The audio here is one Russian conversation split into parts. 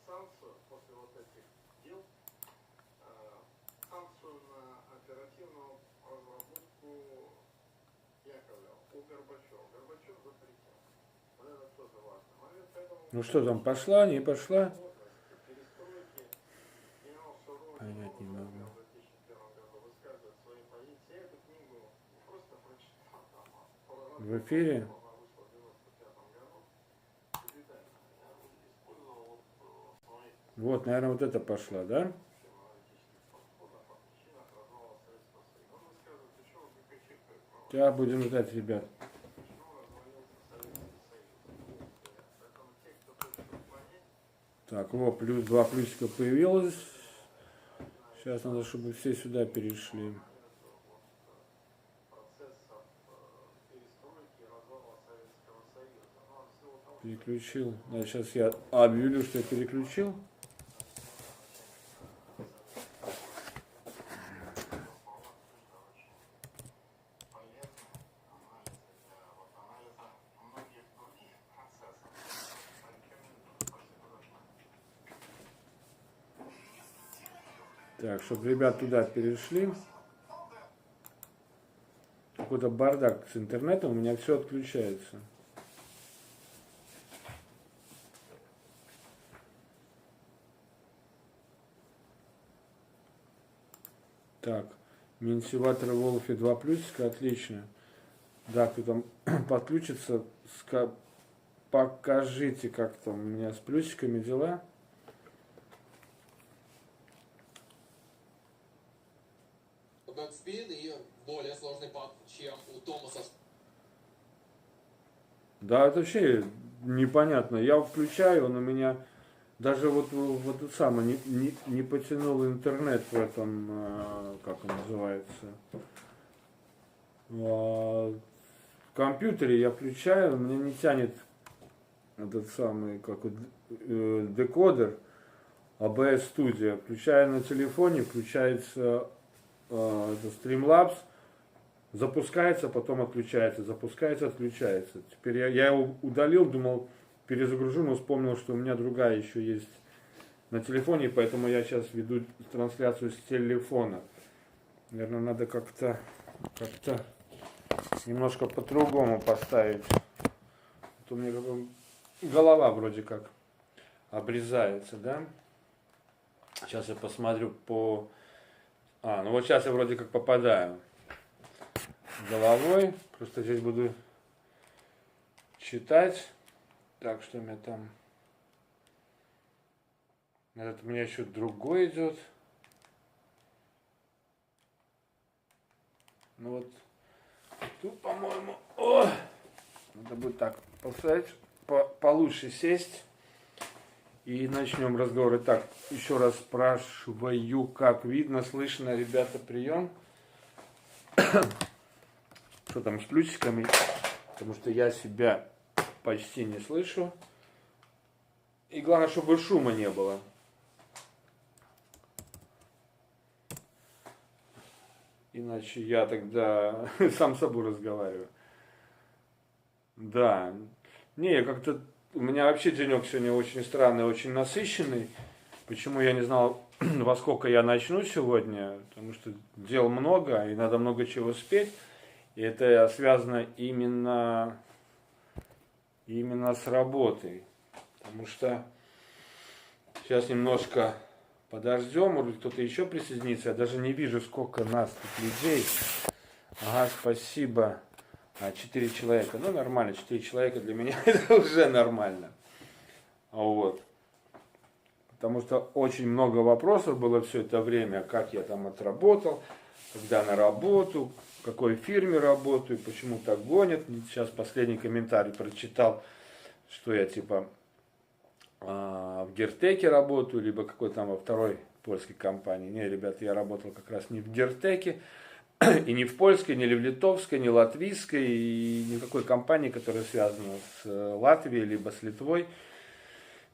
санкцию после вот этих дел, санкцию на оперативную разработку Яковлева у Горбачева. Горбачев запретил. Вот это тоже важный момент. Поэтому Ну что там, пошла, не пошла? перестройки генерал Понять не могу. в 2001 году высказывает свои позиции. Я эту книгу не просто прочитал, там, В эфире? она вышла в 95 году. Капитально. Я использовал свои Вот, наверное, вот это пошла, да? Сейчас будем ждать, ребят. Так, вот, плюс 2 плюсика появилось. Сейчас надо, чтобы все сюда перешли. Переключил. Да, сейчас я объявлю, что я переключил. Так, чтобы ребят туда перешли. Какой-то бардак с интернетом, у меня все отключается. Так, минсиватор Волфи 2 плюсика, отлично. Да, кто там подключится, покажите, как там у меня с плюсиками дела. Бэкспин и более сложный пад, чем у Томаса. Да, это вообще непонятно. Я включаю, он у меня даже вот это самое не потянул интернет в этом, как он называется, в компьютере я включаю, у меня не тянет этот самый декодер ABS Studio. Включаю на телефоне, включается Streamlabs, запускается, потом отключается, запускается, отключается. Теперь я его удалил, думал, перезагружу, но вспомнил, что у меня другая еще есть на телефоне, поэтому я сейчас веду трансляцию с телефона. Наверное, надо как-то немножко по-другому поставить. А то у меня голова вроде как обрезается, да? Сейчас я посмотрю по... ну вот сейчас я вроде как попадаю головой. Просто здесь буду читать. Так, что у меня там... Этот у меня еще другой идет. Ну вот, тут, по-моему, надо будет так поставить, получше сесть. И начнем разговор. Итак, еще раз спрашиваю, как видно, слышно, ребята, прием. Что там с плюсиками? Потому что я себя почти не слышу. И главное, чтобы шума не было. Иначе я тогда сам с собой разговариваю. Да. Не, я как-то... У меня вообще денек сегодня очень странный, очень насыщенный. Почему я не знал, во сколько я начну сегодня? Потому что дел много, и надо много чего успеть. И это связано именно с работой. Потому что сейчас немножко подождем, может быть, кто-то еще присоединится. Я даже не вижу, сколько нас тут людей. Ага, спасибо. 4 человека. Ну, нормально, 4 человека для меня это уже нормально. Вот. Потому что очень много вопросов было все это время, как я там отработал, когда на работу, в какой фирме работаю, почему так гонят. Сейчас последний комментарий прочитал, что я типа в Гертеке работаю, либо какой там во второй польской компании. Не, ребята, я работал как раз не в Гертеке, и не в польской, не в литовской, не латвийской, и никакой компании, которая связана с Латвией, либо с Литвой.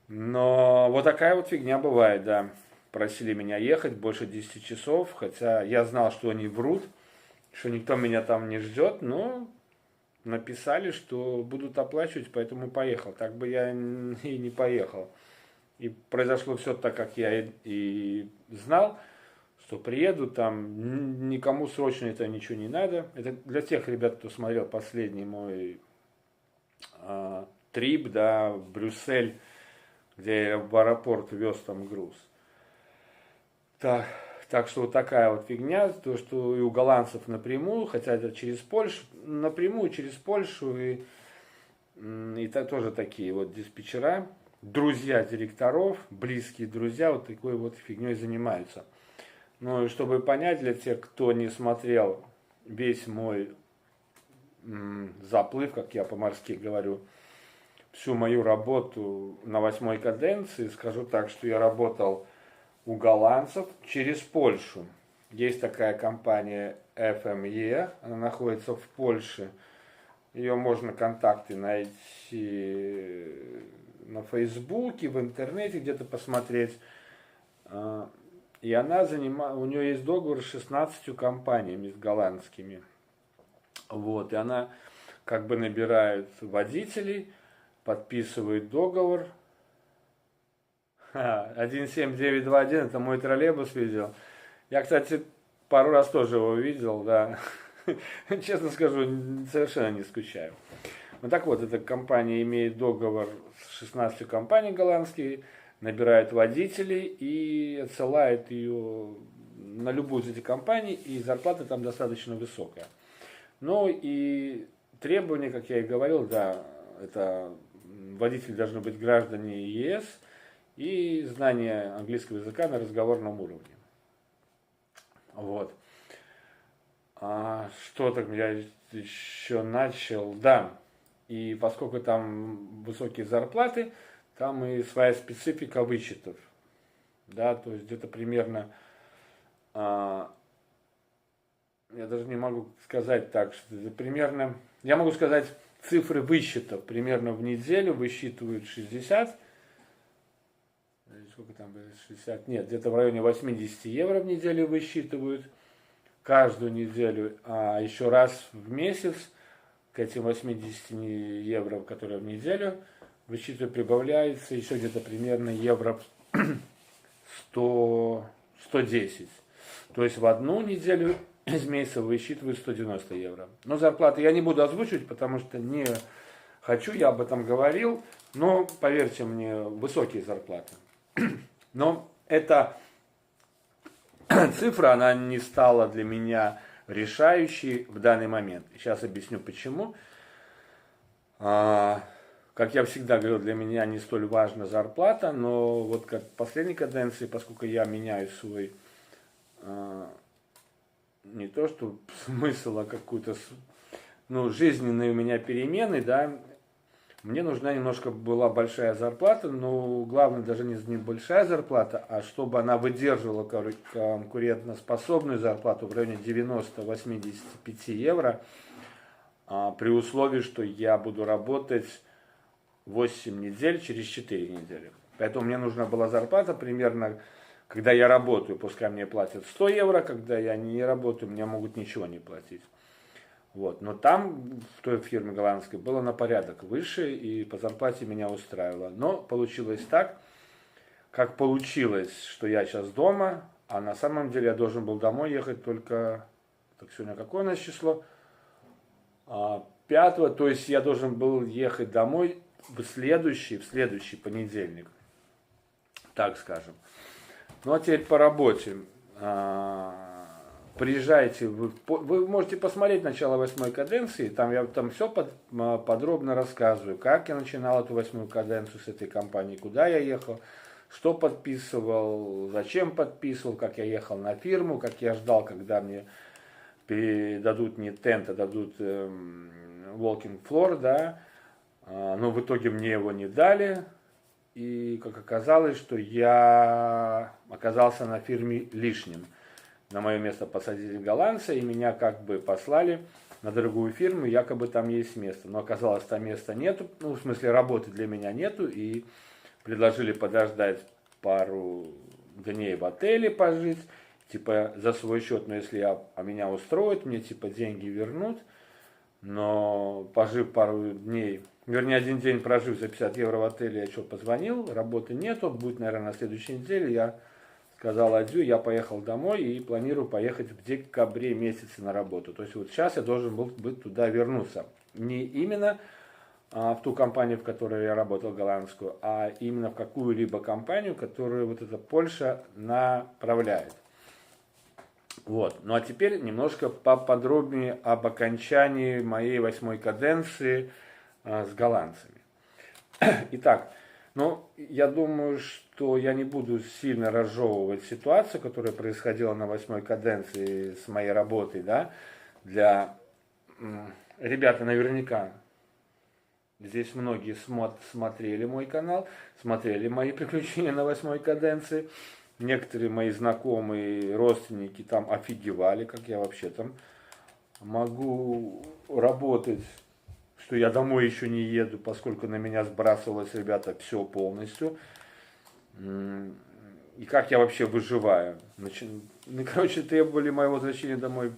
Но вот такая вот фигня бывает, да. Просили меня ехать больше 10 часов, хотя я знал, что они врут, что никто меня там не ждет, но написали, что будут оплачивать, поэтому поехал. Так бы я и не поехал. И произошло все так, как я и знал, что приеду, там никому срочно это ничего не надо. Это для тех ребят, кто смотрел последний мой трип, да, в Брюссель, где я в аэропорт вез там груз. Так что вот такая вот фигня, то, что и у голландцев напрямую, хотя это через Польшу, напрямую через Польшу, и это тоже такие вот диспетчера, друзья директоров, близкие друзья, вот такой вот фигней занимаются. Ну и чтобы понять, для тех, кто не смотрел весь мой заплыв, как я по-морски говорю, всю мою работу на 8-й каденции, скажу так, что я работал у голландцев через Польшу. Есть такая компания FME, она находится в Польше. Ее можно контакты найти на Фейсбуке, в интернете где-то посмотреть. И она у нее есть договор с 16 компаниями, с голландскими. Вот, и она как бы набирает водителей, подписывает договор. 17921, это мой троллейбус видел. Я, кстати, пару раз тоже его видел, да. Честно скажу, совершенно не скучаю. Ну так вот, эта компания имеет договор с 16 компанией голландских, набирает водителей и отсылает ее на любую из этих компаний, и зарплата там достаточно высокая. Ну и требования, как я и говорил, да, это водители должны быть граждане ЕС и знание английского языка на разговорном уровне. Вот. Что так я еще начал? Да, и поскольку там высокие зарплаты, там и своя специфика вычетов. Да, то есть где-то примерно, я даже не могу сказать так, что это примерно, я могу сказать цифры вычетов. Примерно в неделю высчитывают 60, сколько там, 60, нет, где-то в районе 80 евро в неделю высчитывают. Каждую неделю, а еще раз в месяц к этим 80 евро, которые в неделю, высчитывают, прибавляется еще где-то примерно евро 110. То есть в одну неделю из месяца высчитывают 190 евро. Но зарплаты я не буду озвучивать, потому что не хочу, я об этом говорил, но поверьте мне, высокие зарплаты. Но эта цифра, она не стала для меня решающей в данный момент. Сейчас объясню почему. Как я всегда говорил, для меня не столь важна зарплата, но вот как в последней каденции, поскольку я меняю свой, не то что смысл, а какую-то, жизненные у меня перемены, да, мне нужна немножко была большая зарплата, но главное даже не большая зарплата, а чтобы она выдерживала конкурентоспособную зарплату в районе 90-85 евро, при условии, что я буду работать 8 недель через 4 недели. Поэтому мне нужна была зарплата примерно, когда я работаю, пускай мне платят 100 евро, когда я не работаю, мне могут ничего не платить. Вот. Но там, в той фирме голландской, было на порядок выше, и по зарплате меня устраивало. Но получилось так, как получилось, что я сейчас дома, а на самом деле я должен был домой ехать только, так сегодня какое у нас число? 5-го, то есть я должен был ехать домой в следующий понедельник, так скажем. Ну а теперь по работе. Приезжайте, вы можете посмотреть начало 8-й каденции, я там все подробно рассказываю, как я начинал эту 8-ю каденцию с этой компанией, куда я ехал, что подписывал, зачем подписывал, как я ехал на фирму, как я ждал, когда мне дадут не тент, а дадут walking floor, да, но в итоге мне его не дали, и как оказалось, что я оказался на фирме лишним. На мое место посадили голландца, и меня как бы послали на другую фирму, якобы там есть место. Но оказалось, там места нету, в смысле работы для меня нету, и предложили подождать пару дней в отеле пожить, типа за свой счет, но если меня устроит, мне типа деньги вернут. Но пожив пару дней Вернее, один день прожив за 50 евро в отеле, я что, позвонил, работы нету, будет, наверное, на следующей неделе. Я сказал адью, я поехал домой и планирую поехать в декабре месяце на работу. То есть вот сейчас я должен был быть туда вернуться. Не именно в ту компанию, в которой я работал, голландскую, а именно в какую-либо компанию, которую вот эта Польша направляет. Вот. Ну а теперь немножко поподробнее об окончании моей 8-й каденции с голландцами. Итак, ну, я думаю, что я не буду сильно разжевывать ситуацию, которая происходила на 8-й каденции с моей работой, да, для ребята наверняка. Здесь многие смотрели мой канал, смотрели мои приключения на 8-й каденции. Некоторые мои знакомые, родственники там офигевали, как я вообще там могу работать, что я домой еще не еду, поскольку на меня сбрасывалось, ребята, все полностью. И как я вообще выживаю. Ну, короче, требовали моего возвращения домой,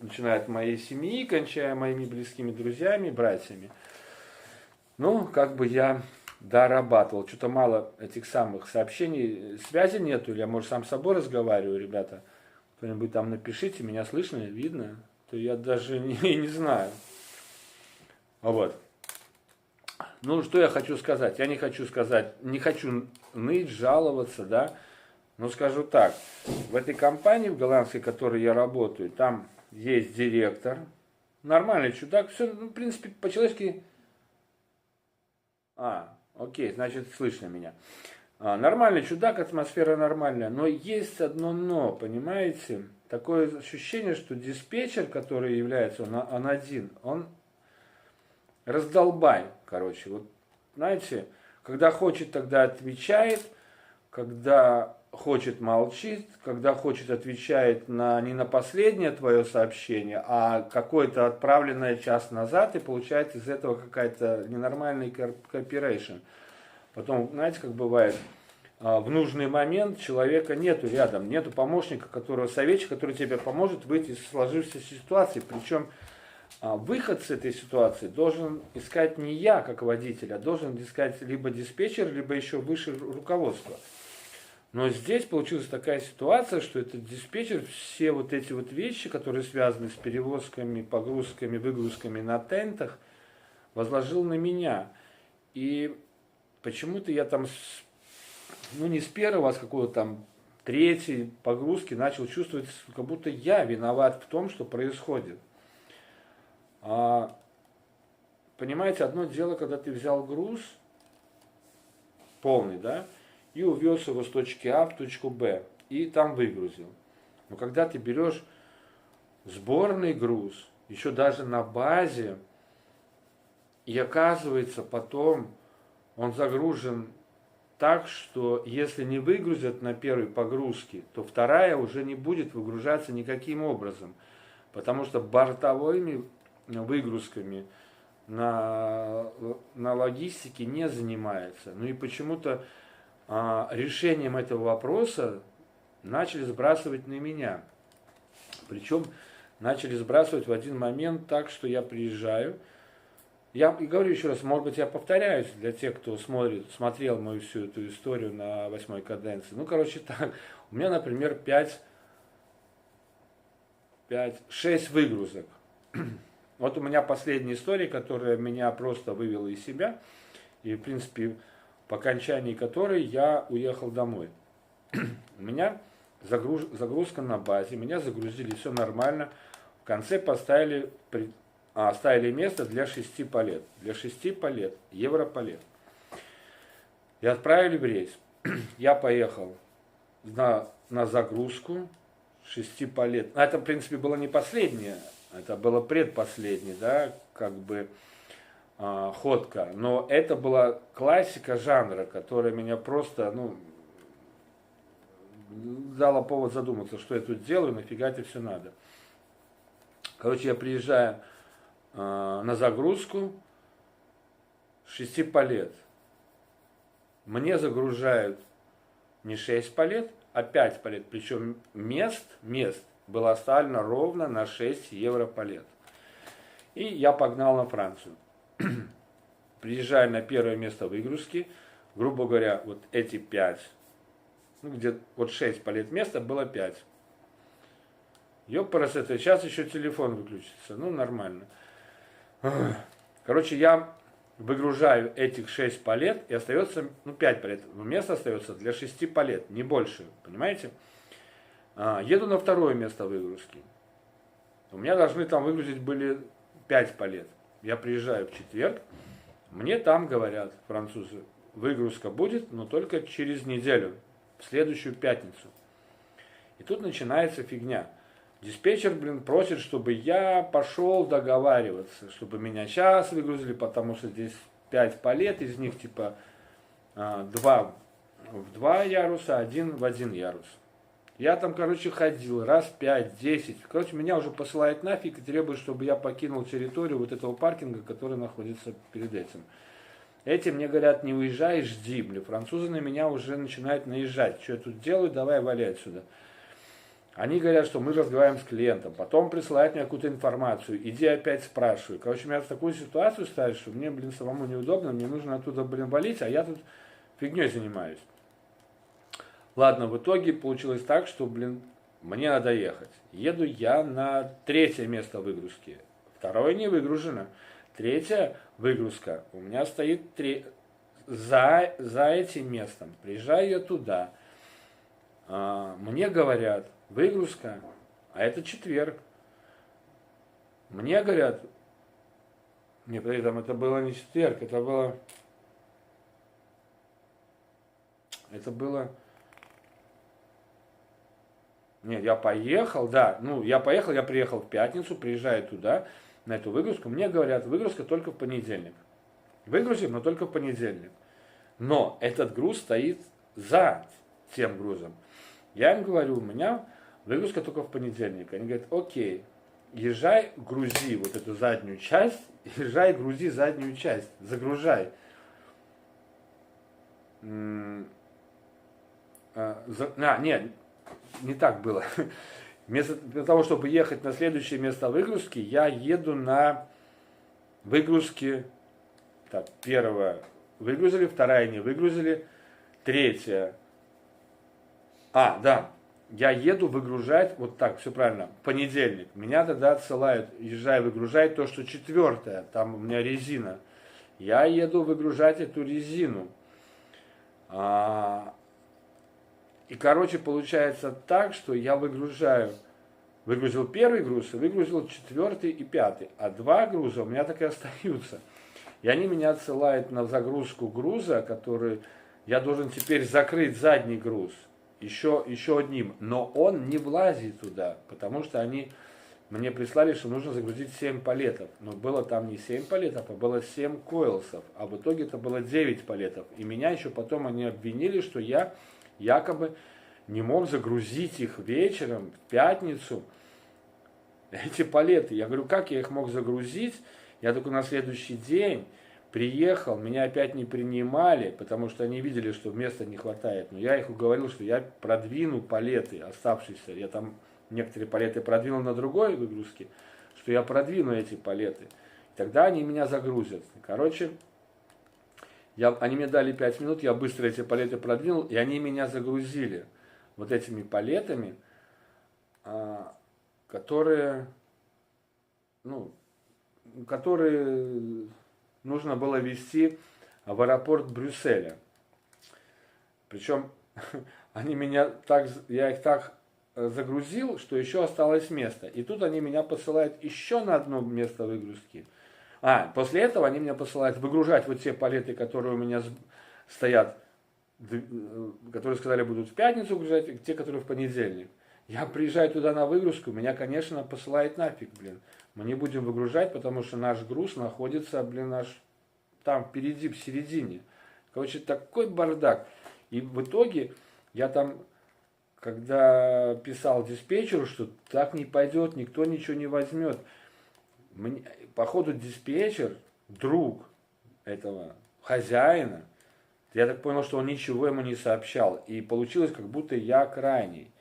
начиная от моей семьи, кончая моими близкими друзьями, братьями. Ну, как бы я дорабатывал. Что-то мало этих самых сообщений. Связи нету, или я, может, сам с собой разговариваю, ребята. Кто-нибудь там напишите, меня слышно, видно. То я даже не знаю. Вот. Ну, что я хочу сказать? Я не хочу ныть, жаловаться, да. Но скажу так. В этой компании, в голландской, в которой я работаю, там есть директор. Нормальный чудак. Все, ну, в принципе, по-человечески... Окей, значит, слышно меня. Нормальный чудак, атмосфера нормальная. Но есть одно но, понимаете? Такое ощущение, что диспетчер, который является, он один, он раздолбай, короче. Вот, знаете, когда хочет, тогда отвечает, когда хочет, молчит, когда хочет, отвечает не на последнее твое сообщение, а какое-то отправленное час назад, и получается из этого какая-то ненормальный кооперейшн. Потом, знаете, как бывает, в нужный момент человека нету рядом, нету помощника, советчика, который тебе поможет выйти из сложившейся ситуации. Причем выход с этой ситуации должен искать не я, как водитель, а должен искать либо диспетчер, либо еще выше руководство. Но здесь получилась такая ситуация, что этот диспетчер все вот эти вот вещи, которые связаны с перевозками, погрузками, выгрузками на тентах, возложил на меня. И почему-то я там, не с первого, а с какого-то там третьей погрузки начал чувствовать, как будто я виноват в том, что происходит. Понимаете, одно дело, когда ты взял груз полный, да, и увез его с точки А в точку Б, и там выгрузил. Но когда ты берешь сборный груз, еще даже на базе, и оказывается потом он загружен так, что если не выгрузят на первой погрузке, то вторая уже не будет выгружаться никаким образом, потому что бортовыми выгрузками на логистике не занимается. Ну и почему-то решением этого вопроса начали сбрасывать на меня. Причем начали сбрасывать в один момент так, что я приезжаю. Я и говорю еще раз, может быть, я повторяюсь для тех, кто смотрел мою всю эту историю на 8-й каденции. Ну, короче, так. У меня, например, 6 выгрузок. Вот у меня последняя история, которая меня просто вывела из себя. И, в принципе, по окончании которой я уехал домой. У меня загрузка на базе, меня загрузили, все нормально. В конце оставили место для 6 палет. Для 6 палет, европалет. И отправили в рейс. Я поехал на загрузку 6 палет. Это, в принципе, было не последнее, это было предпоследнее, да, как бы ходка. Но это была классика жанра, которая меня просто, дала повод задуматься, что я тут делаю, нафига это все надо. Короче, я приезжаю на загрузку 6 палет. Мне загружают не 6 палет, а 5 палет. Причем мест было оставлено ровно на 6 евро палет. И я погнал на Францию. приезжаю на первое место выгрузки, грубо говоря, вот эти 5, ну где вот 6 палет места, было 5. Ёпарасоте, сейчас еще телефон выключится, ну нормально. Короче, я выгружаю этих 6 палет, и остается, ну 5 палет, но место остается для 6 палет, не больше, понимаете? Еду на второе место выгрузки. У меня должны там выгрузить были 5 палет. Я приезжаю в четверг, мне там говорят, французы, выгрузка будет, но только через неделю, в следующую пятницу. И тут начинается фигня. Диспетчер, просит, чтобы я пошел договариваться, чтобы меня сейчас выгрузили, потому что здесь 5 палет, из них типа 2 в 2 яруса, 1 в 1 ярус. Я там, короче, ходил раз 5-10. Короче, меня уже посылают нафиг и требуют, чтобы я покинул территорию вот этого паркинга, который находится перед этим. Эти мне говорят, не уезжай, жди. Французы на меня уже начинают наезжать. Что я тут делаю, давай валяй отсюда. Они говорят, что мы разговариваем с клиентом. Потом присылают мне какую-то информацию. Иди опять спрашивай. Короче, меня в такую ситуацию ставят, что мне, самому неудобно. Мне нужно оттуда, валить, а я тут фигней занимаюсь. Ладно, в итоге получилось так, что, мне надо ехать. Еду я на третье место выгрузки. Второе не выгружено. Третья выгрузка у меня стоит за этим местом. Приезжаю я туда. Мне говорят, выгрузка, а это четверг. Мне говорят, не, подожди, там это было не четверг, это было... Нет, я поехал, да, я приехал в пятницу, приезжаю туда, на эту выгрузку, мне говорят, выгрузка только в понедельник. Выгрузим, но только в понедельник. Но этот груз стоит за тем грузом. Я им говорю, у меня выгрузка только в понедельник. Они говорят, окей, езжай, грузи вот эту заднюю часть, езжай, грузи заднюю часть, загружай. Нет, не так было. Вместо того, чтобы ехать на следующее место выгрузки, я еду на выгрузки. Так, первая выгрузили, вторая не выгрузили, третья. Да, я еду выгружать, вот так, все правильно, в понедельник. Меня тогда отсылают, езжай, выгружай то, что четвертое, там у меня резина. Я еду выгружать эту резину. И, короче, получается так, что я выгрузил первый груз, и выгрузил четвертый и пятый. А 2 груза у меня так и остаются. И они меня отсылают на загрузку груза, который я должен теперь закрыть задний груз еще одним. Но он не влазит туда, потому что они мне прислали, что нужно загрузить 7 палетов. Но было там не 7 палетов, а было 7 койлсов. А в итоге это было 9 палетов. И меня еще потом они обвинили, что я якобы не мог загрузить их вечером, в пятницу, эти палеты. Я говорю, как я их мог загрузить? Я только на следующий день приехал, меня опять не принимали, потому что они видели, что места не хватает. Но я их уговорил, что я продвину палеты оставшиеся. Я там некоторые палеты продвинул на другой выгрузке, что я продвину эти палеты. Тогда они меня загрузят. Короче, они мне дали 5 минут, я быстро эти палеты продвинул, и они меня загрузили вот этими палетами, которые нужно было везти в аэропорт Брюсселя. Причем я их так загрузил, что еще осталось место. И тут они меня посылают еще на одно место выгрузки. После этого они меня посылают выгружать вот те палеты, которые у меня стоят, которые сказали будут в пятницу выгружать, и те, которые в понедельник. Я приезжаю туда на выгрузку, меня, конечно, посылает нафиг, Мы не будем выгружать, потому что наш груз находится, аж там впереди, в середине. Короче, такой бардак. И в итоге я там, когда писал диспетчеру, что так не пойдет, никто ничего не возьмет. Походу диспетчер, друг этого хозяина, я так понял, что он ничего ему не сообщал. И получилось, как будто я крайний.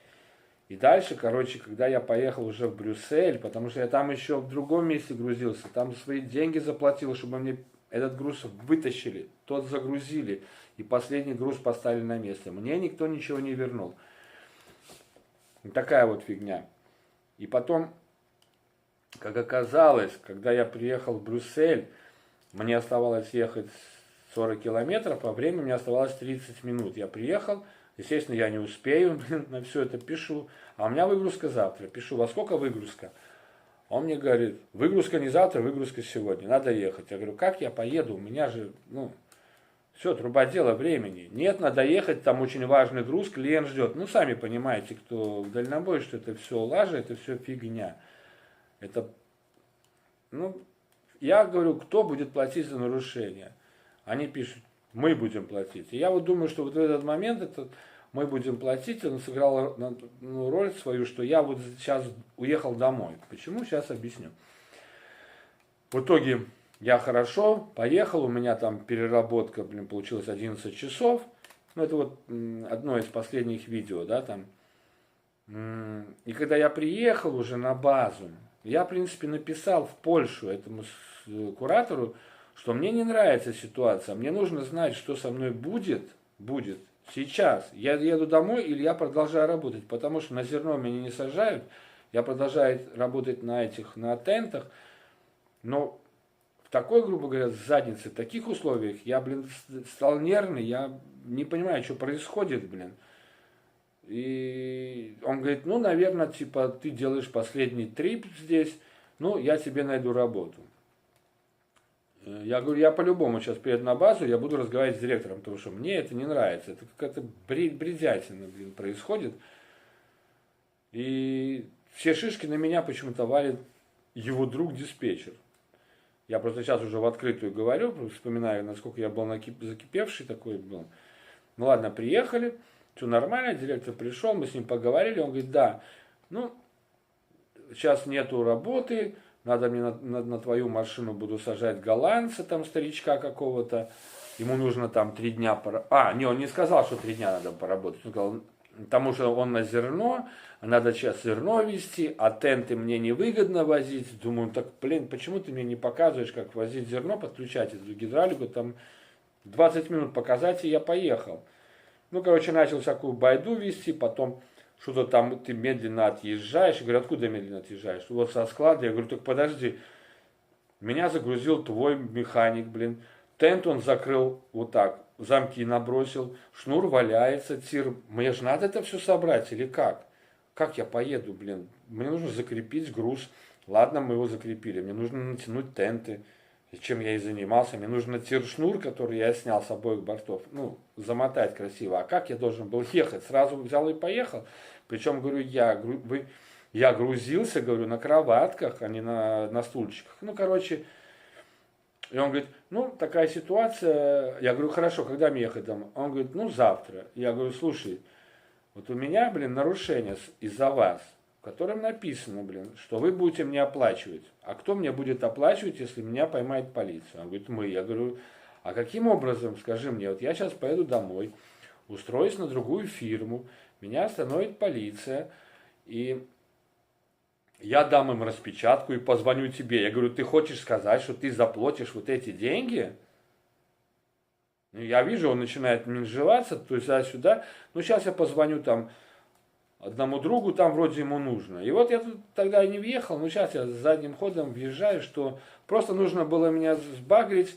И дальше, когда я поехал уже в Брюссель, потому что я там еще в другом месте грузился, там свои деньги заплатил, чтобы мне этот груз вытащили, тот загрузили, и последний груз поставили на место. Мне никто ничего не вернул. Такая вот фигня. И потом, как оказалось, когда я приехал в Брюссель, мне оставалось ехать 40 километров, а время мне оставалось 30 минут. Я приехал, естественно, я не успею, на все это пишу. А у меня выгрузка завтра. Пишу, во сколько выгрузка? Он мне говорит, выгрузка не завтра, выгрузка сегодня, надо ехать. Я говорю, как я поеду? У меня же, все, труба дела времени. Нет, надо ехать, там очень важный груз, клиент ждет. Ну, сами понимаете, кто в дальнобой, что это все лажа, это все фигня. Это, я говорю, кто будет платить за нарушение? Они пишут, мы будем платить. И я вот думаю, что вот в этот момент мы будем платить, он сыграл роль свою, что я вот сейчас уехал домой. Почему? Сейчас объясню. В итоге я хорошо поехал, у меня там переработка, получилось 11 часов. Это вот одно из последних видео, да, там. И когда я приехал уже на базу, я, в принципе, написал в Польшу этому куратору, что мне не нравится ситуация, мне нужно знать, что со мной будет сейчас. Я еду домой или я продолжаю работать, потому что на зерно меня не сажают, я продолжаю работать на тентах, но в такой, грубо говоря, заднице, в таких условиях, я, стал нервный, я не понимаю, что происходит, И он говорит, наверное, типа, ты делаешь последний трип здесь, я тебе найду работу. Я говорю, я по-любому сейчас приеду на базу, я буду разговаривать с директором, потому что мне это не нравится. Это какая-то бредятина, происходит. И все шишки на меня почему-то валит его друг-диспетчер. Я просто сейчас уже в открытую говорю, вспоминаю, насколько я был закипевший такой был. Ну ладно, приехали, все нормально, директор пришел, мы с ним поговорили, он говорит, да, сейчас нету работы, надо мне на твою машину буду сажать голландца, там старичка какого-то, ему нужно там 3 дня он не сказал, что 3 дня надо поработать, он сказал, потому что он на зерно, надо сейчас зерно везти, а тенты мне невыгодно возить. Думаю, так, почему ты мне не показываешь, как возить зерно, подключать эту гидравлику, там 20 минут показать, и я поехал. Начал всякую байду вести, потом что-то там ты медленно отъезжаешь. Я говорю, откуда медленно отъезжаешь? Вот со склада. Я говорю, так подожди, меня загрузил твой механик, тент он закрыл вот так, замки набросил, шнур валяется, тир. Мне же надо это все собрать или как? Как я поеду, Мне нужно закрепить груз. Ладно, мы его закрепили. Мне нужно натянуть тенты. И чем я и занимался. Мне нужно тир-шнур, который я снял с обоих бортов, замотать красиво. А как я должен был ехать? Сразу взял и поехал. Причем, говорю, я грузился, говорю, на кроватках, а не на стульчиках. И он говорит, такая ситуация. Я говорю, хорошо, когда мне ехать домой? Он говорит, завтра. Я говорю, слушай, вот у меня, нарушение из-за вас, в котором написано, что вы будете мне оплачивать. А кто мне будет оплачивать, если меня поймает полиция? Он говорит, мы. Я говорю, а каким образом, скажи мне, вот я сейчас поеду домой, устроюсь на другую фирму, меня остановит полиция, и я дам им распечатку и позвоню тебе. Я говорю, ты хочешь сказать, что ты заплатишь вот эти деньги? Я вижу, он начинает менжеваться, то есть сюда. Сейчас я позвоню там одному другу, там вроде ему нужно. И вот я тут тогда не въехал, сейчас я задним ходом въезжаю, что просто нужно было меня сбагрить,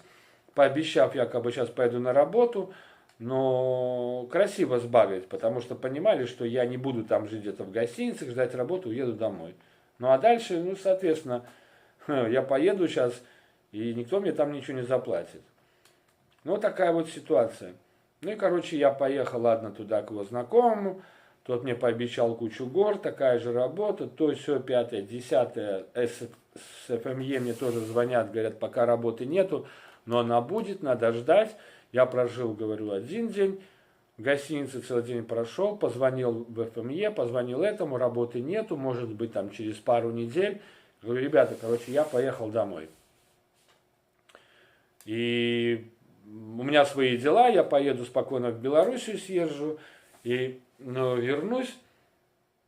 пообещав, якобы сейчас пойду на работу, но красиво сбагрить, потому что понимали, что я не буду там жить где-то в гостинице, ждать работу, уеду домой. А дальше, соответственно, я поеду сейчас, и никто мне там ничего не заплатит. Такая вот ситуация. Я поехал, ладно, туда к его знакомому, тот мне пообещал кучу гор, такая же работа, то все, 5-е, 10-е, с ФМЕ мне тоже звонят, говорят, пока работы нету, но она будет, надо ждать. Я прожил, говорю, 1 день, в гостинице целый день прошел, позвонил в ФМЕ, позвонил этому, работы нету, может быть, там через пару недель. Говорю, ребята, я поехал домой. И у меня свои дела, я поеду спокойно в Белоруссию, съезжу, и вернусь.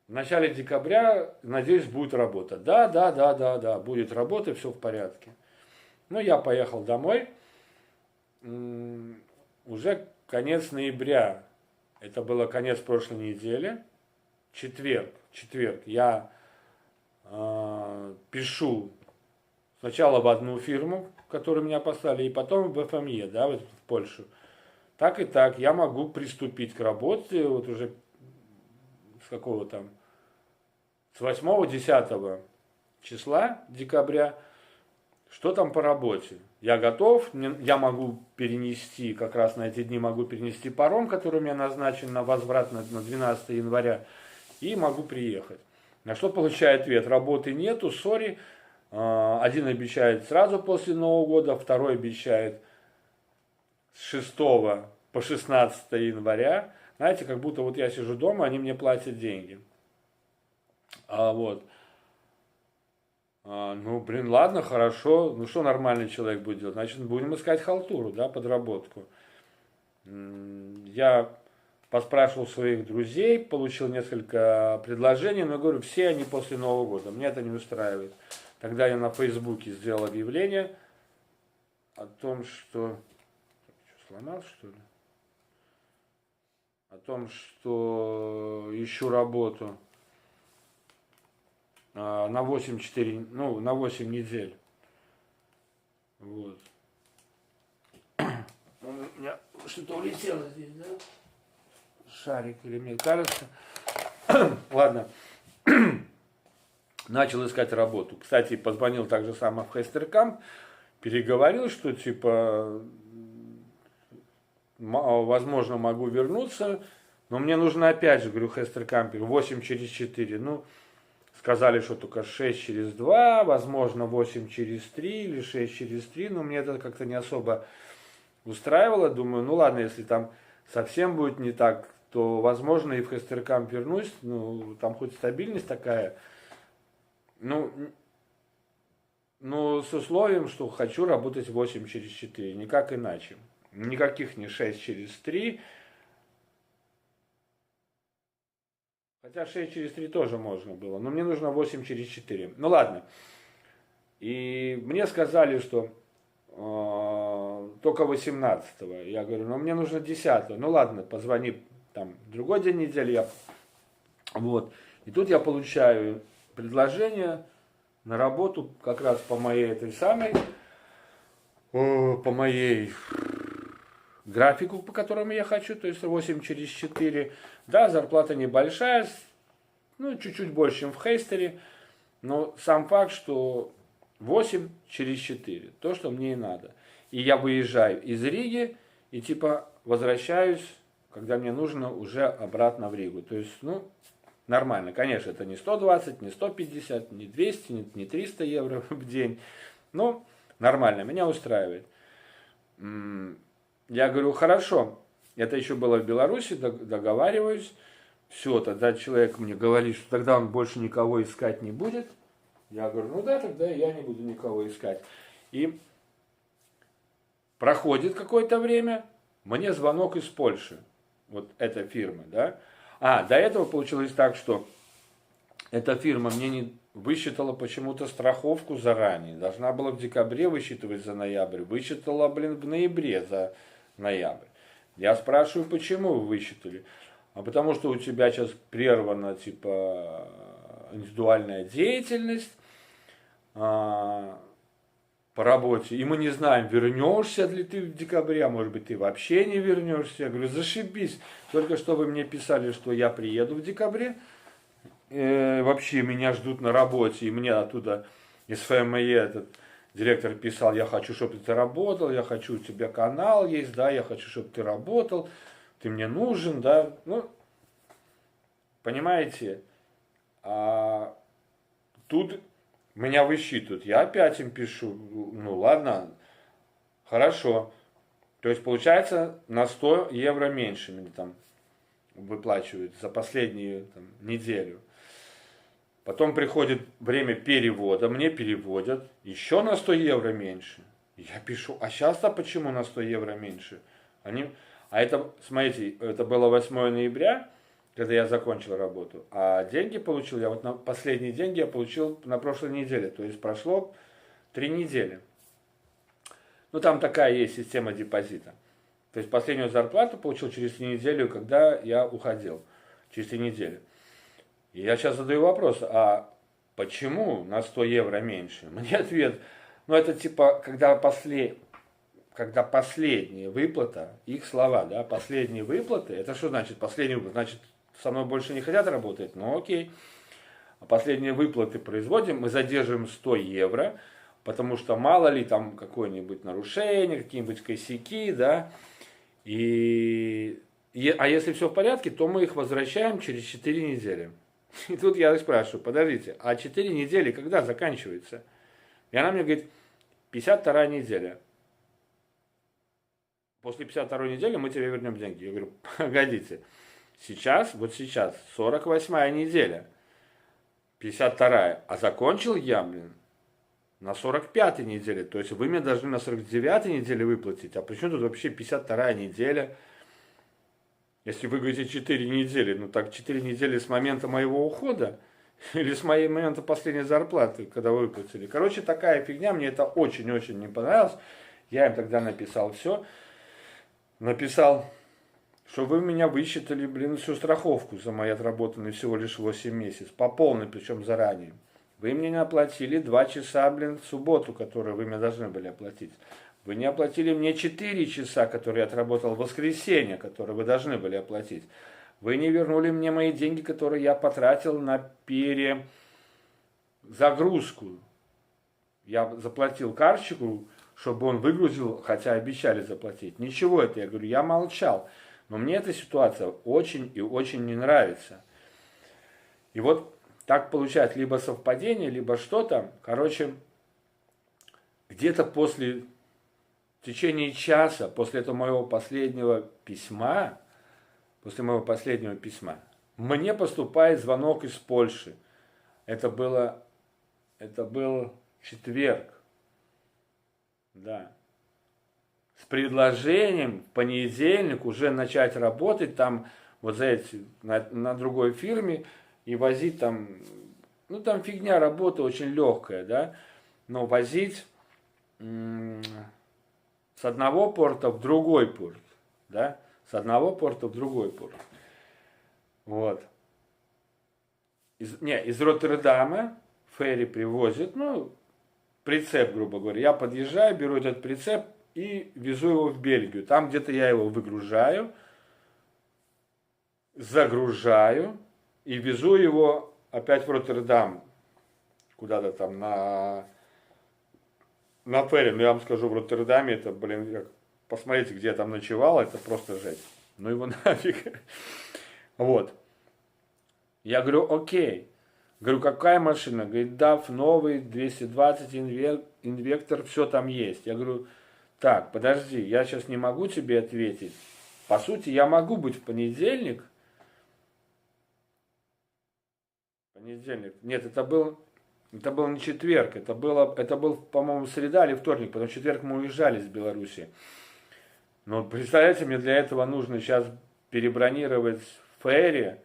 В начале декабря, надеюсь, будет работа. Да, будет работа, все в порядке. Я поехал домой. уже конец ноября, это было конец прошлой недели, четверг, я пишу сначала в одну фирму, которую меня послали, и потом в ФМЕ, да, вот в Польшу. Так и так, я могу приступить к работе, вот уже с какого там, с 8-10 числа декабря. Что там по работе? Я готов, я могу перенести, как раз на эти дни могу перенести паром, который у меня назначен на возврат на 12 января, и могу приехать. На что получаю ответ: работы нету, сори. Один обещает сразу после Нового года, второй обещает с 6 по 16 января. Знаете, как будто вот я сижу дома, они мне платят деньги. Вот. Ну, блин, ладно, хорошо. Ну, что нормальный человек будет делать? Значит, будем искать халтуру, да, подработку. Я поспрашивал своих друзей, получил несколько предложений, но говорю, все они после Нового года. Мне это не устраивает. Тогда я на Фейсбуке сделал объявление о том, что... Сломал, что ли? О том, что ищу работу на 8 недель. Вот. У меня что-то улетело здесь, да? Шарик, или мне кажется. Ладно. Начал искать работу. Кстати, позвонил так же самое в Хестеркамп, переговорил, что типа, возможно, могу вернуться, но мне нужно опять же, говорю, Хестеркампер, 8 через 4. Ну, сказали, что только 6 через 2, возможно, 8 через 3 или 6 через 3, но мне это как-то не особо устраивало. Думаю, ну ладно, если там совсем будет не так, то, возможно, и в Хестеркамп вернусь, ну, там хоть стабильность такая. Ну, с условием, что хочу работать 8 через 4, никак иначе. Никаких не 6 через 3. Хотя 6 через 3 тоже можно было, но мне нужно 8 через 4. Ну ладно. И мне сказали, что только 18-го. Я говорю, ну мне нужно 10-го. Ну ладно, позвони там другой день недели. Вот. И тут я получаю предложение на работу как раз по моей этой самой, по моей графику, по которому я хочу, то есть 8 через 4. Да, зарплата небольшая, ну, чуть-чуть больше, чем в Хейстере, но сам факт, что 8 через 4, то, что мне и надо. И я выезжаю из Риги и типа возвращаюсь, когда мне нужно, уже обратно в Ригу. То есть, ну, нормально. Конечно, это не 120, не 150, не 200, не 300 евро в день. Но нормально, меня устраивает. Я говорю, хорошо. Это еще было в Беларуси, договариваюсь. Все, тогда человек мне говорит, что тогда он больше никого искать не будет. Я говорю, ну да, тогда я не буду никого искать. И проходит какое-то время, мне звонок из Польши. Вот эта фирма, да. До этого получилось так, что эта фирма мне не высчитала почему-то страховку заранее. Должна была в декабре высчитывать за ноябрь. Высчитала, в ноябре за ноябрь. Я спрашиваю, почему вы высчитали? А потому что у тебя сейчас прервана, типа, индивидуальная деятельность по работе. И мы не знаем, вернешься ли ты в декабре, а может быть ты вообще не вернешься. Я говорю, зашибись. Только что вы мне писали, что я приеду в декабре. Вообще меня ждут на работе. И мне оттуда из ФМЕ этот директор писал, я хочу, чтобы ты работал, я хочу, у тебя канал есть, да, я хочу, чтобы ты работал, ты мне нужен, да. Ну, понимаете, тут меня высчитывают, я опять им пишу, ну ладно, хорошо. То есть получается на 100 евро меньше мне там выплачивают за последнюю там, неделю. Потом приходит время перевода, мне переводят еще на 100 евро меньше. Я пишу, а сейчас-то почему на 100 евро меньше? Это, смотрите, это было 8 ноября, когда я закончил работу, а деньги получил, я вот на последние деньги я получил на прошлой неделе, то есть прошло 3 недели. Ну, там такая есть система депозита. То есть последнюю зарплату получил через 3 недели, когда я уходил. Через 3 недели. И я сейчас задаю вопрос, а почему на 100 евро меньше? Мне ответ, ну это типа, когда последняя выплата, их слова, да, последние выплаты, это что значит последние выплаты? Значит, со мной больше не хотят работать? Ну окей. А последние выплаты производим, мы задерживаем 100 евро, потому что мало ли там какое-нибудь нарушение, какие-нибудь косяки, да, а если все в порядке, то мы их возвращаем через 4 недели. И тут я спрашиваю, подождите, а 4 недели когда заканчивается? И она мне говорит, 52 неделя. После 52 недели мы тебе вернем деньги. Я говорю, погодите, сейчас, 48 неделя, 52, а закончил я, на 45 неделе. То есть вы мне должны на 49 неделе выплатить. А почему тут вообще 52 неделя? Если вы говорите 4 недели, ну так 4 недели с момента моего ухода или с моего момента последней зарплаты, когда вы выплатили. Короче, такая фигня, мне это очень-очень не понравилось. Я им тогда написал все. Написал, что вы меня высчитали, всю страховку за мои отработанные всего лишь 8 месяцев. По полной, причем заранее. Вы мне не оплатили 2 часа, в субботу, которые вы мне должны были оплатить. Вы не оплатили мне 4 часа, которые я отработал в воскресенье, которые вы должны были оплатить. Вы не вернули мне мои деньги, которые я потратил на перезагрузку. Я заплатил карточку, чтобы он выгрузил, хотя обещали заплатить. Ничего это, я говорю, я молчал. Но мне эта ситуация очень и очень не нравится. И вот так получается либо совпадение, либо что-то. Короче, где-то в течение часа, после этого моего последнего письма, мне поступает звонок из Польши. Это был четверг. Да. С предложением в понедельник уже начать работать там, вот за эти, на другой фирме, и возить там, ну там фигня, работа очень легкая, да, но возить с одного порта в другой порт, да, с одного порта в другой порт. Вот. Из Роттердама ферри привозит, ну, прицеп, грубо говоря. Я подъезжаю, беру этот прицеп и везу его в Бельгию. Там где-то я его выгружаю, загружаю и везу его опять в Роттердам. Куда-то там на ферри. Но я вам скажу, в Роттердаме это, посмотрите, где я там ночевал, это просто жесть. Ну его нафиг. Вот. Я говорю, окей. Говорю, какая машина? Говорит, DAF новый, 220 инвектор, все там есть. Я говорю, так, подожди, я сейчас не могу тебе ответить. По сути, я могу быть в понедельник. Нет, это был не четверг, это был, по-моему, среда или вторник, потом в четверг мы уезжали из Беларуси. Но представляете, мне для этого нужно сейчас перебронировать ферри.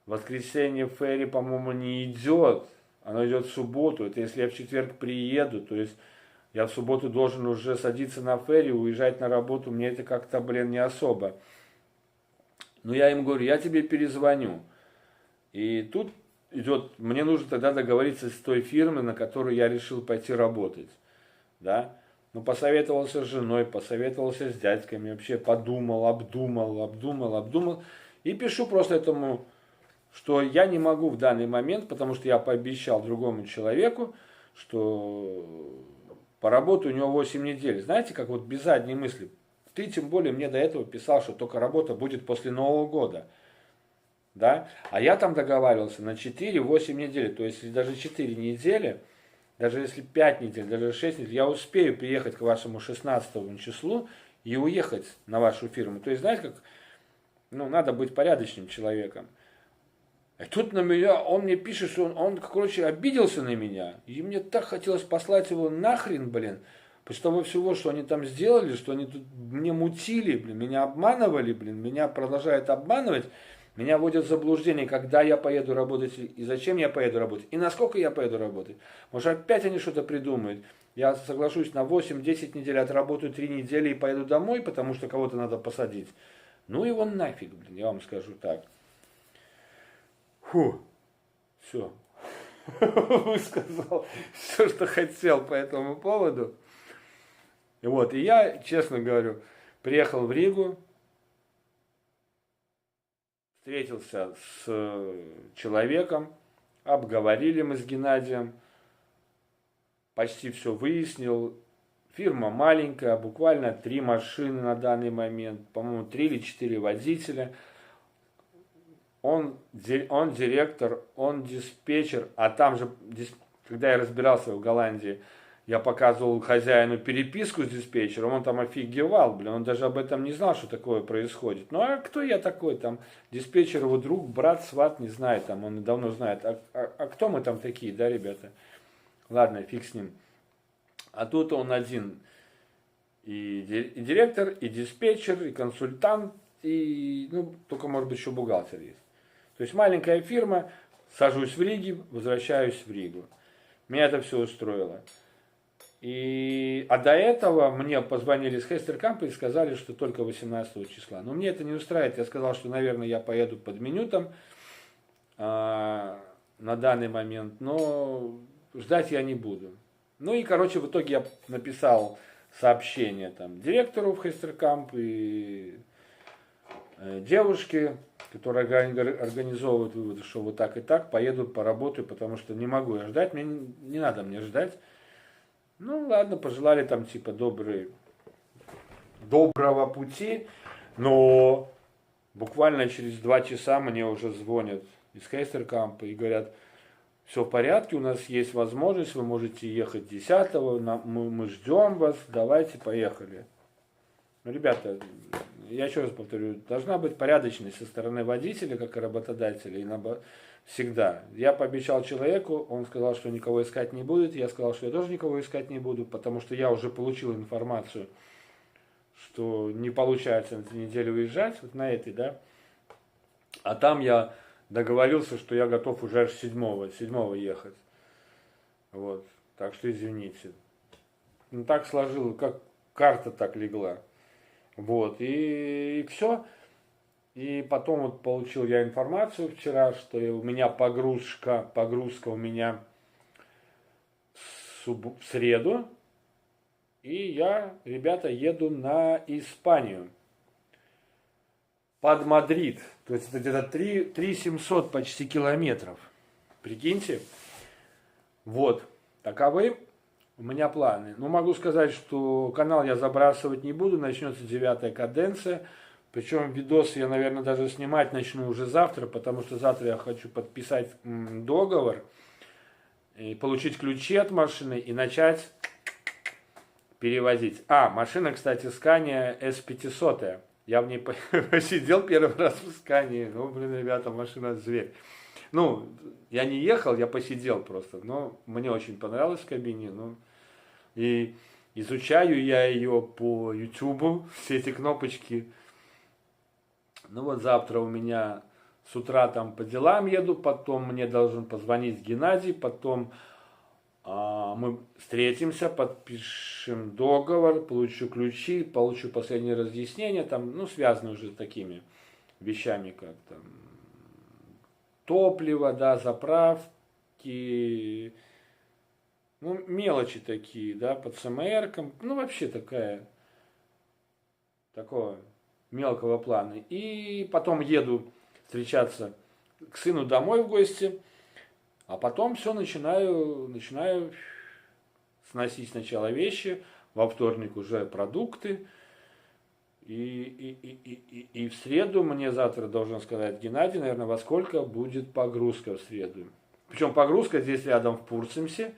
В воскресенье ферри, по-моему, не идет. Оно идет в субботу. Это если я в четверг приеду, то есть я в субботу должен уже садиться на ферри, уезжать на работу. Мне это как-то, не особо. Но я им говорю, я тебе перезвоню. И тут идет, мне нужно тогда договориться с той фирмой, на которую я решил пойти работать. Да? Ну, посоветовался с женой, посоветовался с дядьками, вообще подумал, обдумал. И пишу просто этому, что я не могу в данный момент, потому что я пообещал другому человеку, что поработаю у него 8 недель. Знаете, как вот без задней мысли. Ты тем более мне до этого писал, что только работа будет после Нового года. Да? А я там договаривался на 4-8 недель. То есть даже 4 недели, даже если 5 недель, даже 6 недель, я успею приехать к вашему 16 числу и уехать на вашу фирму. То есть, знаете, как, надо быть порядочным человеком. И тут на меня, он мне пишет, что он, короче, обиделся на меня. И мне так хотелось послать его нахрен, после того всего, что они там сделали, что они тут мне мутили, меня обманывали, меня продолжают обманывать. Меня вводят в заблуждение, когда я поеду работать, и зачем я поеду работать, и насколько я поеду работать. Может, опять они что-то придумают. Я соглашусь на 8-10 недель, отработаю 3 недели и поеду домой, потому что кого-то надо посадить. Ну его нафиг, блин, я вам скажу так. Фу, все. Высказал все, что хотел по этому поводу. Вот, и я, честно говорю, приехал в Ригу, встретился с человеком, обговорили мы с Геннадием, почти все выяснил. Фирма маленькая, буквально 3 машины на данный момент, по-моему, 3 или 4 водителя. Он директор, он диспетчер, а там же, когда я разбирался в Голландии, я показывал хозяину переписку с диспетчером, он там офигевал, блин, он даже об этом не знал, что такое происходит. Ну а кто я такой, там, диспетчер его друг, брат, сват, не знает, там, он давно знает. А кто мы там такие, да, ребята? Ладно, фиг с ним. А тут он один, и директор, и диспетчер, и консультант, и, ну, только, может быть, еще бухгалтер есть. То есть маленькая фирма, сажусь в Риге, возвращаюсь в Ригу. Меня это все устроило. А до этого мне позвонили с Хестеркампа и сказали, что только 18 числа. Но мне это не устраивает. Я сказал, что, наверное, я поеду под минютом на данный момент, но ждать я не буду. Ну и, короче, в итоге я написал сообщение там директору в Хестеркамп и девушке, которая организовывает выводы, что вот так и так, поеду поработаю, потому что не могу я ждать, мне не надо мне ждать. Ну ладно, пожелали там типа доброго пути, но буквально через 2 часа мне уже звонят из Хестеркампа и говорят, все в порядке, у нас есть возможность, вы можете ехать 10-го, мы ждем вас, давайте, поехали. Ну, ребята, я еще раз повторю, должна быть порядочность со стороны водителя, как и работодателя, и всегда. Я пообещал человеку, он сказал, что никого искать не будет, я сказал, что я тоже никого искать не буду, потому что я уже получил информацию, что не получается на этой неделе уезжать, вот на этой, да, а там я договорился, что я готов уже аж 7-го ехать, вот, так что извините. Ну, так сложилось, как карта так легла. Вот, и все. И потом вот получил я информацию вчера, что у меня погрузка у меня в среду. И я, ребята, еду на Испанию. Под Мадрид. То есть это где-то 3700 почти километров. Прикиньте. Вот, таковы у меня планы. Ну, могу сказать, что канал я забрасывать не буду, начнется 9-я каденция. Причем видосы я, наверное, даже снимать начну уже завтра, потому что завтра я хочу подписать договор, и получить ключи от машины и начать перевозить. Машина, кстати, Scania S500. Я в ней посидел первый раз в Scania. Ну, блин, ребята, машина зверь. Ну, я не ехал, я посидел просто, но мне очень понравилось в кабине, ну, и изучаю я ее по YouTube, все эти кнопочки. Ну вот завтра у меня с утра там по делам еду, потом мне должен позвонить Геннадий, потом мы встретимся, подпишем договор, получу ключи, получу последние разъяснения, там, ну, связанные уже с такими вещами, как там топливо, да, заправки, ну, мелочи такие, да, по ЦМРкам, ну, вообще такого мелкого плана. И потом еду встречаться к сыну домой в гости, а потом все начинаю сносить сначала вещи, во вторник уже продукты, и в среду мне завтра должен сказать Геннадий, наверное, во сколько будет погрузка в среду. Причем погрузка здесь рядом в Пурцемсе,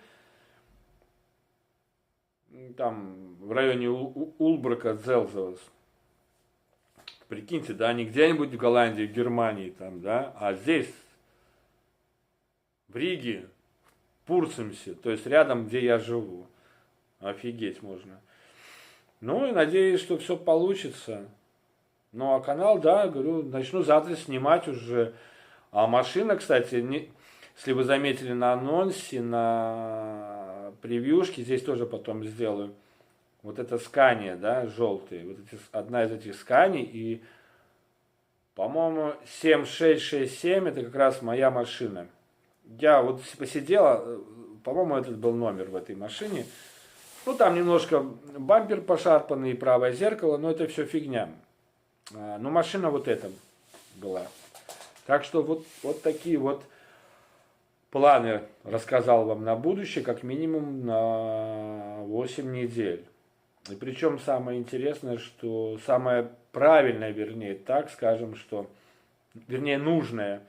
там в районе Улбрака, Зелзовас. Прикиньте, да, не где-нибудь в Голландии, в Германии, там, да, а здесь, в Риге, в Пурцемсе, то есть рядом, где я живу. Офигеть можно. Ну и надеюсь, что все получится. Ну а канал, да, говорю, начну завтра снимать уже. А машина, кстати, если вы заметили на анонсе, превьюшки, здесь тоже потом сделаю. Вот это Scania, да, желтый. Вот одна из этих Scania. И, по-моему, 7667 это как раз моя машина. Я вот посидела, по-моему, этот был номер в этой машине. Ну, там немножко бампер пошарпанный, правое зеркало, но это все фигня. Но машина вот эта была. Так что вот такие вот планы рассказал вам на будущее, как минимум на 8 недель. И причем самое интересное, что самое правильное, вернее, так скажем, что, вернее, нужное,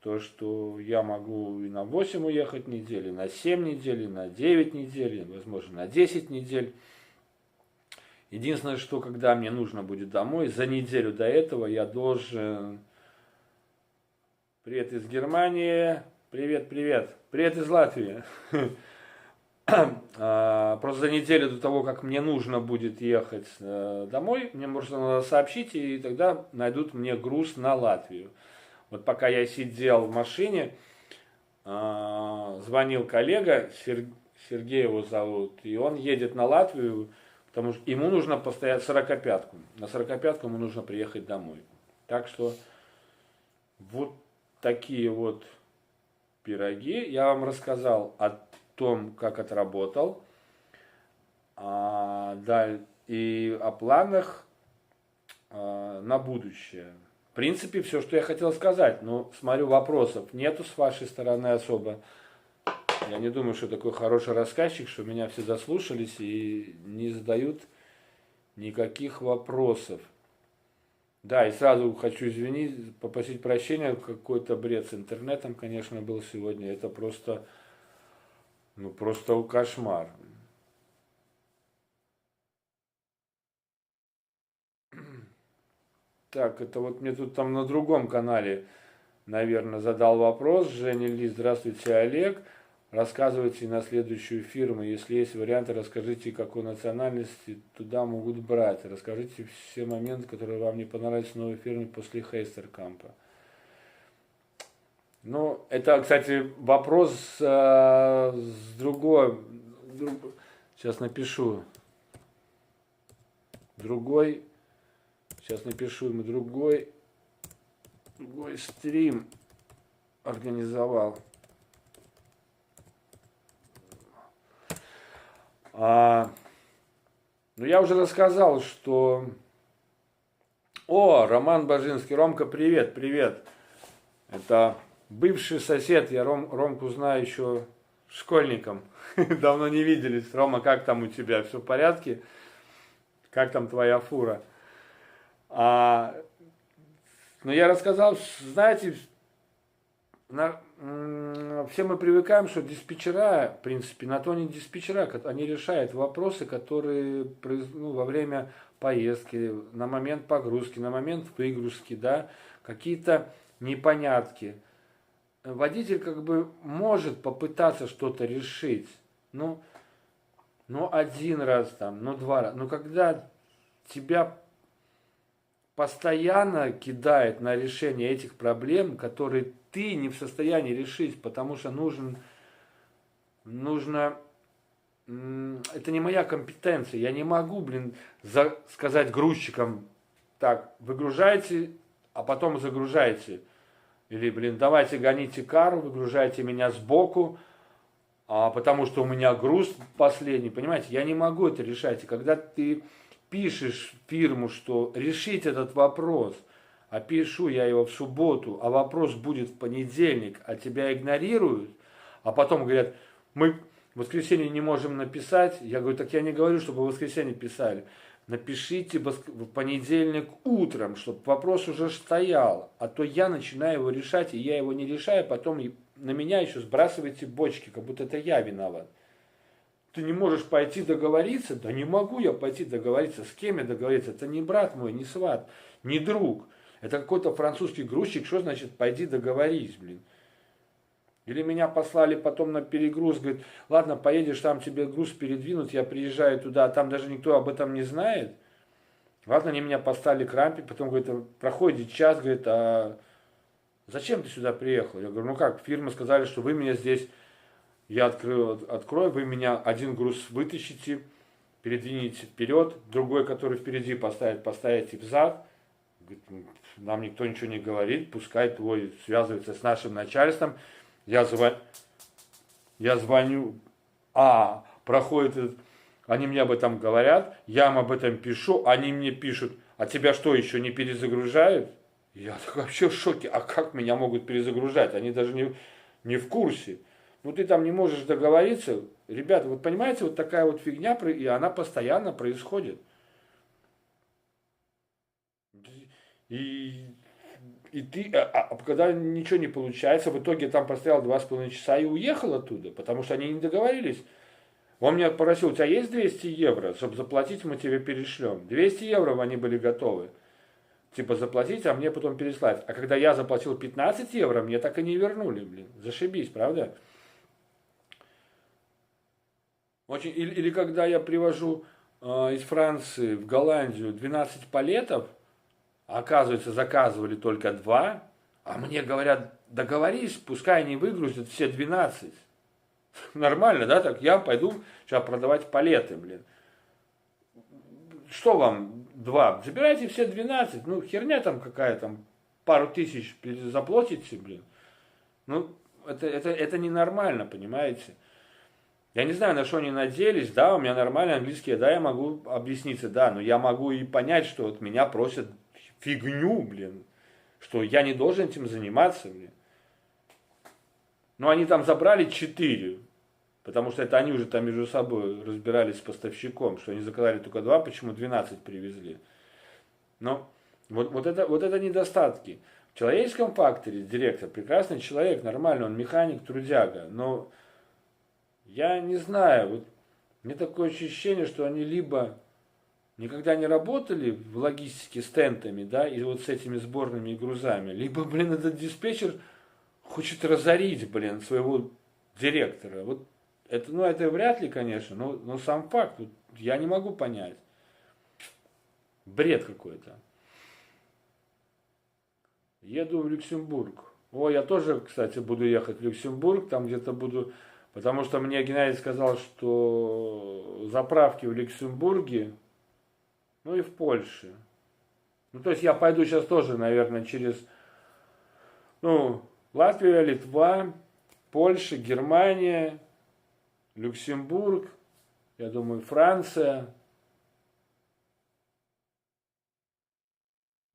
то, что я могу и на 8 уехать недель, и на 7 недель, и на 9 недель, и, возможно, на 10 недель. Единственное, что когда мне нужно будет домой, за неделю до этого я должен... Привет из Германии, привет, привет, привет из Латвии. Просто за неделю до того, как мне нужно будет ехать домой, мне можно сообщить, и тогда найдут мне груз на Латвию. Вот пока я сидел в машине, звонил коллега, Сергей его зовут, и он едет на Латвию, потому что ему нужно постоять 45-ку. На 45-ку ему нужно приехать домой. Так что вот такие вот пироги. Я вам рассказал о том, как отработал, да, и о планах на будущее. В принципе, все, что я хотел сказать. Но, смотрю, вопросов нету с вашей стороны особо. Я не думаю, что такой хороший рассказчик, что меня все заслушались и не задают никаких вопросов. Да, и сразу хочу извинить, попросить прощения, какой-то бред с интернетом, конечно, был сегодня. Это просто, ну, просто кошмар. Так, это вот мне тут там на другом канале, наверное, задал вопрос. Женя Ли, здравствуйте, Олег. Рассказывайте на следующую фирму, если есть варианты, расскажите, какой национальности туда могут брать. Расскажите все моменты, которые вам не понравились в новой фирме после Хейстеркампа. Ну, это, кстати, вопрос с другой. Сейчас напишу. Сейчас напишу ему другой стрим организовал. Ну, я уже рассказал, что... О, Роман Бажинский. Ромка, привет, привет. Это бывший сосед. Я Ромку знаю еще школьником. Давно не виделись. Рома, как там у тебя? Все в порядке? Как там твоя фура? Ну, я рассказал, знаете... Все мы привыкаем, что диспетчера, в принципе, на то не диспетчера, они решают вопросы, которые во время поездки, на момент погрузки, на момент выгрузки, да, какие-то непонятки. Водитель как бы может попытаться что-то решить, ну один раз там, два раза, но когда тебя постоянно кидает на решение этих проблем, которые ты не в состоянии решить, потому что нужно, это не моя компетенция, я не могу, сказать грузчикам, так, выгружайте, а потом загружайте, или, давайте гоните кару, выгружайте меня сбоку, потому что у меня груз последний, понимаете, я не могу это решать, и когда ты пишешь в фирму, что решить этот вопрос, а пишу я его в субботу, а вопрос будет в понедельник, а тебя игнорируют, а потом говорят, мы в воскресенье не можем написать, я говорю, так я не говорю, чтобы в воскресенье писали, напишите в понедельник утром, чтобы вопрос уже стоял, а то я начинаю его решать, и я его не решаю, потом на меня еще сбрасываете бочки, как будто это я виноват. Ты не можешь пойти договориться? Да не могу я пойти договориться. С кем я договориться? Это не брат мой, не сват, не друг. Это какой-то французский грузчик. Что значит пойди договорись, Или меня послали потом на перегруз. Говорит, ладно, поедешь, там тебе груз передвинут, я приезжаю туда, а там даже никто об этом не знает. Ладно, они меня поставили к рампе, потом, говорит, проходит час, говорит, а зачем ты сюда приехал? Я говорю, ну как, фирма сказали, что вы меня здесь я открою, вы меня один груз вытащите, передвините вперед, другой, который впереди поставите взад. Говорит, нам никто ничего не говорит, пускай твой связывается с нашим начальством. Я звоню, проходит, они мне об этом говорят, я им об этом пишу, они мне пишут, а тебя что, еще не перезагружают? Я так вообще в шоке, а как меня могут перезагружать? Они даже не в курсе. Ну ты там не можешь договориться. Ребята, вот понимаете, вот такая вот фигня, и она постоянно происходит. И ты, когда ничего не получается, в итоге там простоял 2,5 часа и уехал оттуда, потому что они не договорились. Он меня попросил, у тебя есть 200 евро, чтобы заплатить, мы тебе перешлем. 200 евро они были готовы. Типа заплатить, а мне потом переслать. А когда я заплатил 15 евро, мне так и не вернули, блин. Зашибись, правда? Очень, или когда я привожу из Франции в Голландию 12 палетов, а оказывается заказывали только 2, а мне говорят, договорись, пускай они выгрузят все 12. Нормально, да? Так я пойду сейчас продавать палеты, блин. Что вам 2? Забирайте все 12. Ну, херня там какая там, пару тысяч заплатите, блин. Ну, это ненормально, понимаете? Я не знаю, на что они надеялись, да, у меня нормальный английский, да, я могу объясниться, да, но я могу и понять, что вот меня просят фигню, блин, что я не должен этим заниматься, блин. Но они там забрали 4, потому что это они уже там между собой разбирались с поставщиком, что они заказали только 2, почему 12 привезли. Но вот это недостатки. В человеческом факторе директор прекрасный человек, нормальный, он механик, трудяга, но я не знаю, вот мне такое ощущение, что они либо никогда не работали в логистике с тентами, да, и вот с этими сборными грузами, либо, блин, этот диспетчер хочет разорить, блин, своего директора. Вот это, ну, это вряд ли, конечно, но сам факт, вот, я не могу понять. Бред какой-то. Еду в Люксембург. О, я тоже, кстати, буду ехать в Люксембург, там где-то буду, потому что мне Геннадий сказал, что заправки в Люксембурге, ну и в Польше. Ну, то есть я пойду сейчас тоже, наверное, через, ну, Латвия, Литва, Польша, Германия, Люксембург, я думаю, Франция.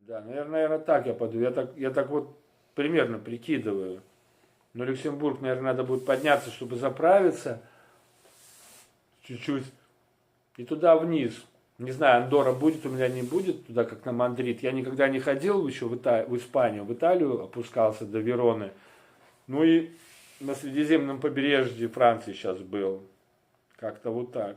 Да, наверное, так я пойду. Я так вот примерно прикидываю. Но Люксембург, наверное, надо будет подняться, чтобы заправиться чуть-чуть. И туда вниз. Не знаю, Андорра будет, у меня не будет, туда как на Мадрид. Я никогда не ходил еще в Испанию, в Италию опускался до Вероны. Ну и на Средиземном побережье Франции сейчас был. Как-то вот так.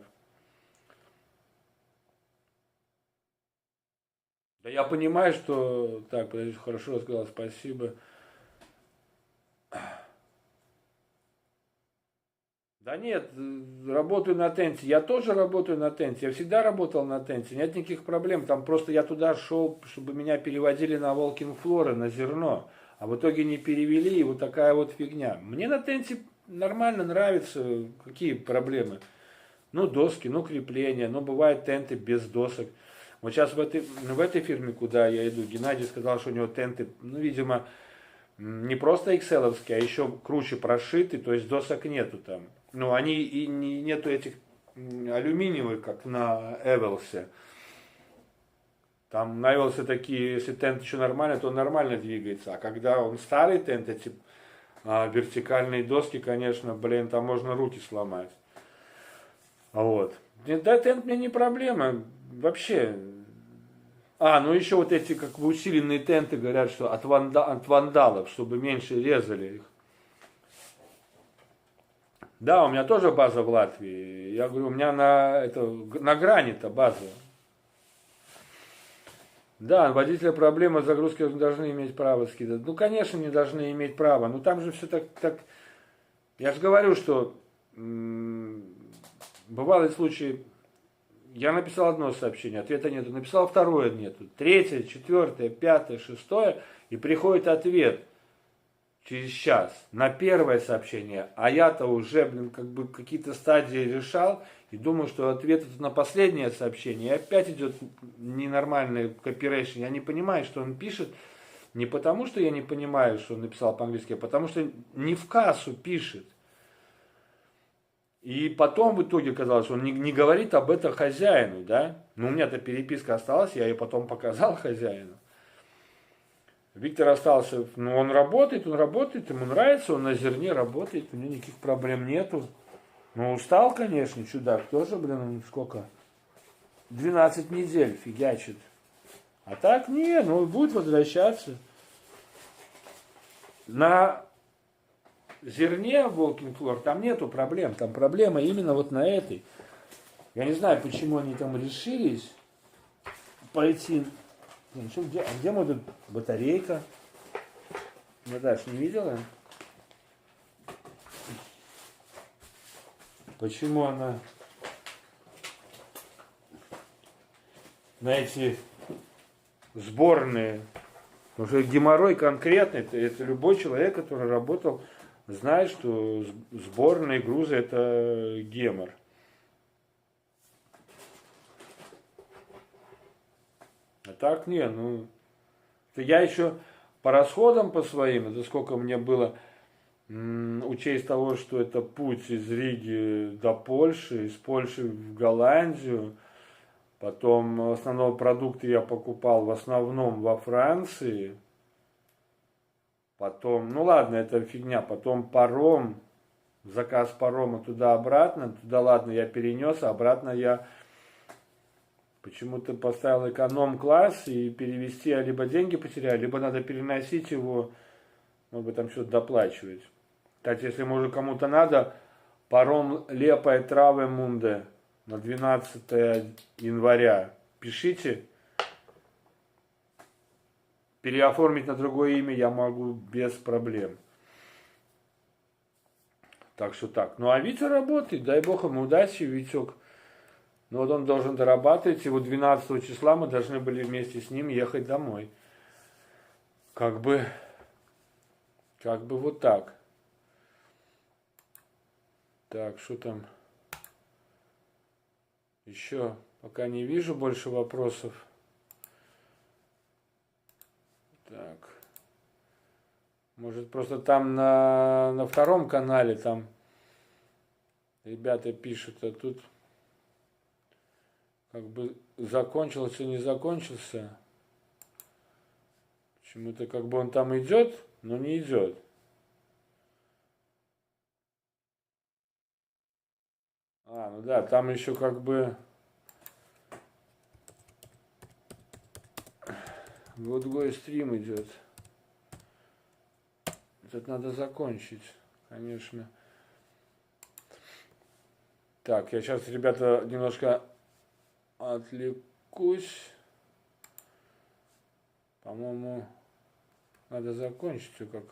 Да я понимаю, что... Так, подожди, хорошо сказал, спасибо. Да нет, работаю на тенте. Я тоже работаю на тенте. Я всегда работал на тенте. Нет никаких проблем. Там просто я туда шел, чтобы меня переводили на Walking Floor, на зерно. А в итоге не перевели, и вот такая вот фигня. Мне на тенте нормально нравится. Какие проблемы? Ну, доски, ну, крепления. Ну, бывают тенты без досок. Вот сейчас в этой фирме, куда я иду, Геннадий сказал, что у него тенты, ну, видимо, не просто XL-овские, а еще круче прошиты, то есть досок нету там. Ну, они и нету этих алюминиевых, как на Эвелсе. Там на Эвелсе такие, если тент еще нормальный, то он нормально двигается. А когда он старый тент, эти вертикальные доски, конечно, блин, там можно руки сломать. Вот. Да, тент мне не проблема. Вообще. Ну еще вот эти как бы усиленные тенты говорят, что от вандалов, чтобы меньше резали их. Да, у меня тоже база в Латвии. Я говорю, у меня на грани-то база. Да, водителя проблема загрузки должны иметь право скидывать. Ну, конечно, не должны иметь права. Но там же все так... Я же говорю, что бывали случаи, я написал одно сообщение, ответа нету, написал второе нету, третье, четвертое, пятое, шестое, и приходит ответ через час на первое сообщение, а я-то уже, как бы какие-то стадии решал и думаю, что ответ на последнее сообщение, и опять идет ненормальный копирейшн. Я не понимаю, что он пишет, не потому, что я не понимаю, что он написал по-английски, а потому что не в кассу пишет. И потом в итоге казалось, что он не говорит об этом хозяину, да? Но у меня-то переписка осталась, я ее потом показал хозяину. Виктор остался, ну он работает, ему нравится, он на зерне работает, у него никаких проблем нету. Ну устал, конечно, чудак, тоже, сколько? 12 недель фигачит. А так не, ну будет возвращаться. На зерне Walking Floor там нету проблем, там проблема именно вот на этой. Я не знаю, почему они там решились пойти. Где мой тут батарейка? Наташ, не видела? Почему она на эти сборные? Потому что геморрой конкретный, это любой человек, который работал, знает, что сборные грузы это гемор. А так не, ну, это я еще по расходам по своим, это сколько мне было, учесть того, что это путь из Риги до Польши, из Польши в Голландию, потом основные продукты я покупал в основном во Франции, потом, ну ладно, это фигня, потом паром, заказ парома туда-обратно, туда ладно я перенес, а обратно я почему-то поставил эконом-класс и перевести, я либо деньги потерял, либо надо переносить его, может быть, там что-то доплачивать. Кстати, если, может, кому-то надо, паром Лепая Травемунде на 12 января, пишите. Переоформить на другое имя я могу без проблем. Так что так. Ну, а Витя работает, дай бог ему удачи, Витек. Ну вот он должен дорабатывать, и вот 12 числа мы должны были вместе с ним ехать домой. Как бы вот так. Так, что там? Еще пока не вижу больше вопросов. Так. Может просто там на втором канале там ребята пишут, а тут как бы закончился, не закончился. Почему-то как бы он там идет, но не идет. А, ну да, там еще как бы вот другой стрим идет. Этот надо закончить, конечно. Так, я сейчас, ребята, немножко отвлекусь. По-моему, надо закончить все как.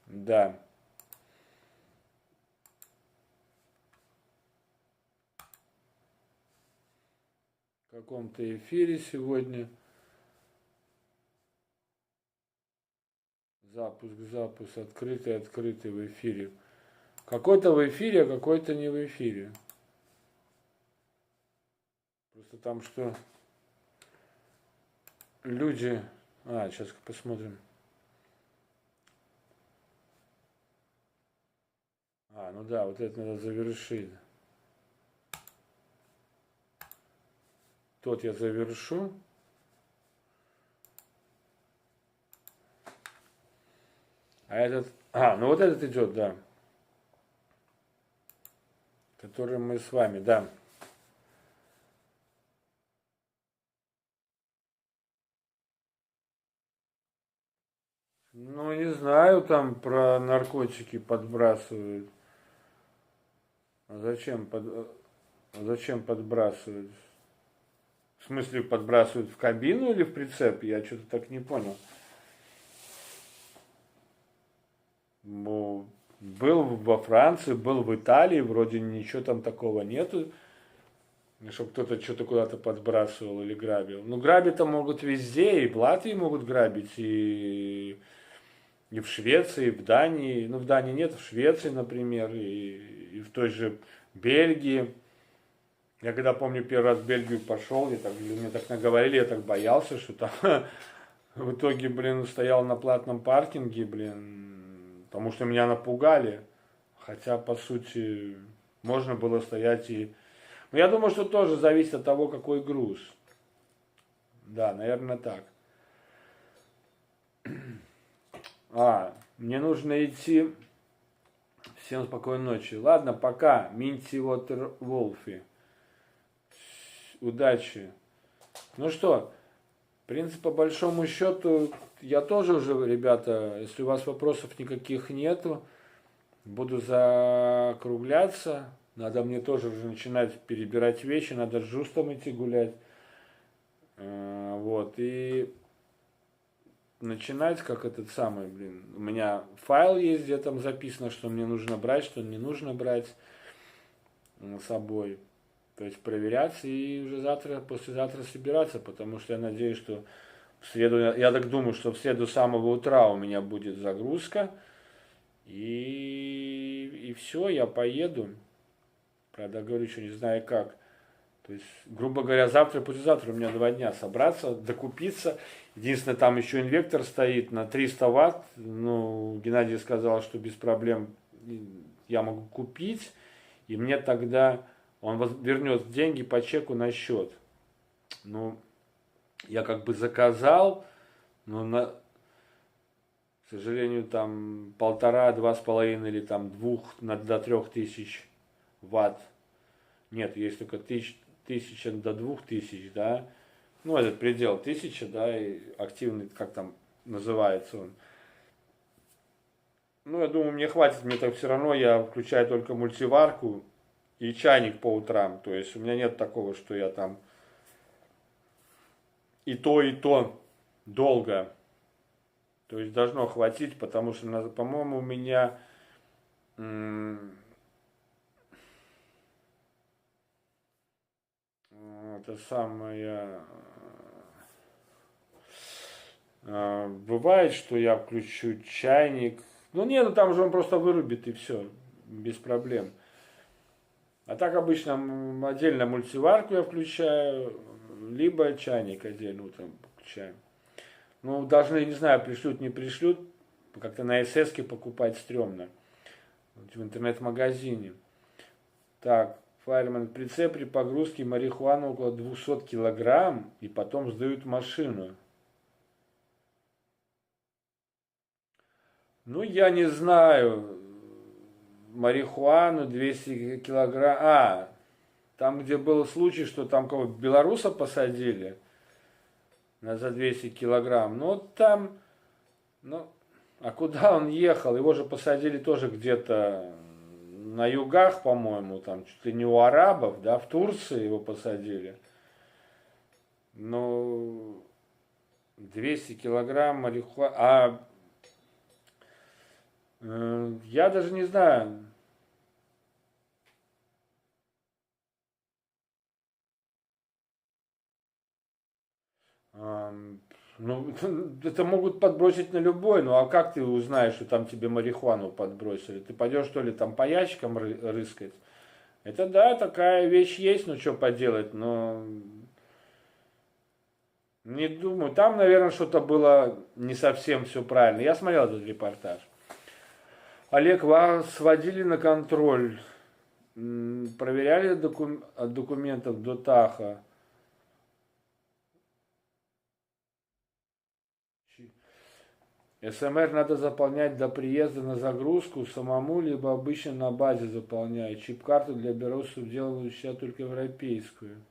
Да. В каком-то эфире сегодня. Запуск, открытый в эфире. Какой-то в эфире, а какой-то не в эфире. Просто там что люди... А, сейчас посмотрим. А, ну да, вот это надо завершить. Тот я завершу. А этот... А, ну вот этот идет, да. Который мы с вами, да. Ну, не знаю, там про наркотики подбрасывают. А зачем подбрасывают? В смысле, подбрасывают в кабину или в прицеп? Я что-то так не понял. Ну, был во Франции, был в Италии, вроде ничего там такого нету. чтобы кто-то что-то куда-то подбрасывал или грабил. Ну, грабить-то могут везде, и в Латвии могут грабить, и в Швеции, и в Дании. Ну, в Дании нет, в Швеции, например, и в той же Бельгии. Я когда помню, первый раз в Бельгию пошел, мне так наговорили, я так боялся, что там в итоге, стоял на платном паркинге, потому что меня напугали. Хотя, по сути, можно было стоять и... Но я думаю, что тоже зависит от того, какой груз. Да, наверное, так. Мне нужно идти. Всем спокойной ночи. Ладно, пока. Минти Вотер Волфи. Удачи. Ну что, в принципе, по большому счету, я тоже уже, ребята, если у вас вопросов никаких нету, буду закругляться. Надо мне тоже уже начинать перебирать вещи, надо с Жустом идти гулять. Вот, и начинать, как этот самый, у меня файл есть, где там записано, что мне нужно брать, что не нужно брать с собой. То есть проверяться и уже завтра, послезавтра собираться, потому что я надеюсь, что в среду, я так думаю, что в среду с самого утра у меня будет загрузка, и все, я поеду. Правда, говорю, еще не знаю как. То есть, грубо говоря, завтра и послезавтра у меня 2 дня собраться, докупиться. Единственное, там еще инвектор стоит на 300 ватт. Ну, Геннадий сказал, что без проблем я могу купить. И мне тогда он вернет деньги по чеку на счет. Ну, я как бы заказал, но, к сожалению, там 1,5, 2,5 или там 2 до 3000 ватт. Нет, есть только 1000 до 2000, да. Ну, этот предел 1000, да, и активный, как там называется он. Ну, я думаю, мне хватит, мне так все равно, я включаю только мультиварку и чайник по утрам. То есть у меня нет такого, что я там и то долго. То есть должно хватить, потому что, по-моему, у меня это самое... Бывает, что я включу чайник. Ну нет, там же он просто вырубит и все, без проблем. А так обычно отдельно мультиварку я включаю, либо чайник отдельно утром включаю. Ну, должны, не знаю, пришлют, не пришлют. Как-то на СС-ке покупать стрёмно. В интернет-магазине. Так, Файерман, прицеп при погрузке марихуаны около 200 килограмм и потом сдают машину. Ну, я не знаю. Марихуану 200 килограмм. Там, где был случай, что там кого-то белоруса посадили за 200 килограмм. Ну, там, а куда он ехал? Его же посадили тоже где-то на югах, по-моему, там, чуть ли не у арабов, да, в Турции его посадили. Ну, 200 килограмм марихуаны. Я даже не знаю. Ну, это могут подбросить на любой, ну а как ты узнаешь, что там тебе марихуану подбросили? Ты пойдешь, что ли, там по ящикам рыскать? Это да, такая вещь есть, ну что поделать, но не думаю. Там, наверное, что-то было не совсем все правильно. Я смотрел этот репортаж. Олег, вас сводили на контроль, проверяли от документов до ТАХа. СМР надо заполнять до приезда на загрузку самому, либо обычно на базе заполняют. Чип-карту для белорусов делают сейчас только европейскую.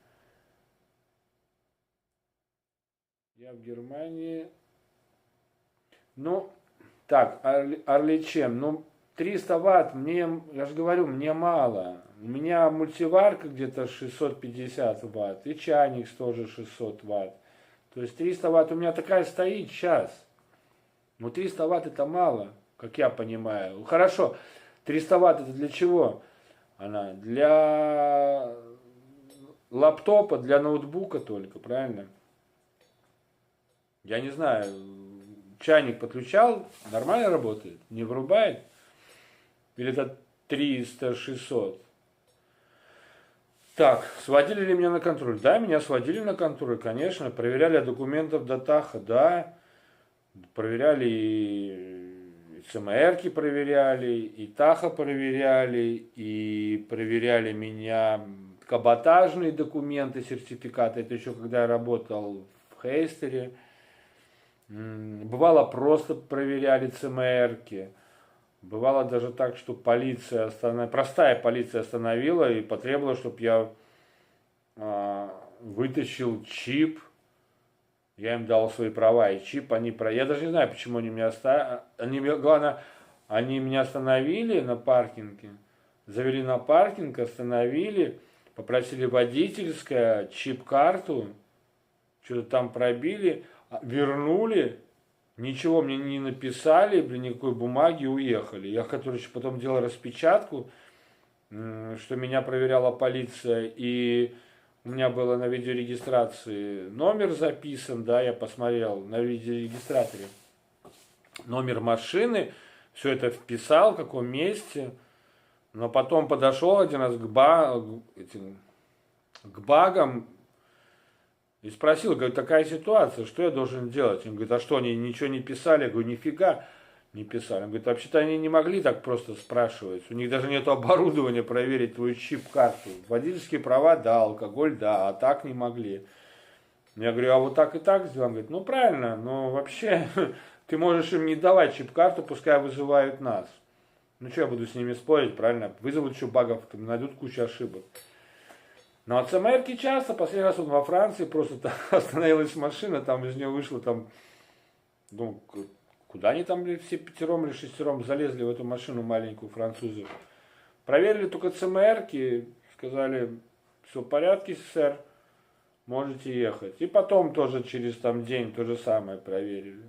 Я в Германии. Ну, так, Орличем, ну, 300 ватт, я же говорю, мне мало. У меня мультиварка где-то 650 ватт, и чайник тоже 600 ватт. То есть 300 ватт у меня такая стоит сейчас. Но 300 ватт это мало, как я понимаю. Хорошо, 300 ватт это для чего? Она для лаптопа, для ноутбука только, правильно? Я не знаю, чайник подключал, нормально работает, не вырубает? Или это 300-600? Так, сводили ли меня на контроль? Да, меня сводили на контроль, конечно. Проверяли документов до Таха, да. Проверяли и ЦМРки проверяли, и Таха проверяли, и проверяли меня каботажные документы, сертификаты. Это еще когда я работал в Хейстере. Бывало, просто проверяли ЦМРки. Бывало даже так, что полиция простая полиция остановила и потребовала, чтобы я вытащил чип. Я им дал свои права и чип. Я даже не знаю, почему они меня оставили. Главное, они меня остановили на паркинге. Завели на паркинг, остановили. Попросили водительское, чип-карту. Что-то там пробили. Вернули. Ничего мне не написали, никакой бумаги, уехали. Я, еще потом делал распечатку, что меня проверяла полиция, и у меня было на видеорегистрации номер записан, да, я посмотрел на видеорегистраторе номер машины, все это вписал, в каком месте, но потом подошел один раз к багам, и спросил, говорит, такая ситуация, что я должен делать? Он говорит, а что, они ничего не писали? Я говорю, нифига не писали. Он говорит, вообще-то они не могли так просто спрашивать. У них даже нет оборудования проверить твою чип-карту. Водительские права, да, алкоголь, да, а так не могли. Я говорю, а вот так и так сделал? Он говорит, ну правильно, но вообще ты можешь им не давать чип-карту, пускай вызывают нас. Ну что я буду с ними спорить, правильно? Вызовут еще багов, найдут кучу ошибок. Но от ЦМРки часто, последний раз он во Франции, просто остановилась машина, там из нее вышло там, ну, куда они там все пятером или шестером залезли в эту машину маленькую французов. Проверили только ЦМРки, сказали, все в порядке, сэр, можете ехать. И потом тоже через там день то же самое проверили.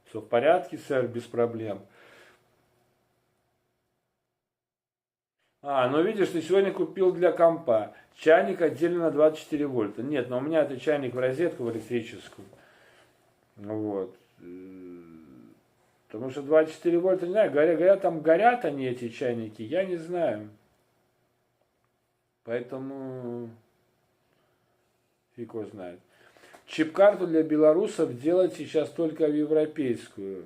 Все в порядке, сэр, без проблем. Ну видишь, ты сегодня купил для компа чайник отдельно на 24 вольта. Нет, но у меня это чайник в розетку, в электрическую. Вот. Потому что 24 вольта, не знаю, говорят, там горят они, эти чайники, я не знаю. Поэтому фиг его знает. Чип-карту для белорусов делать сейчас только в европейскую.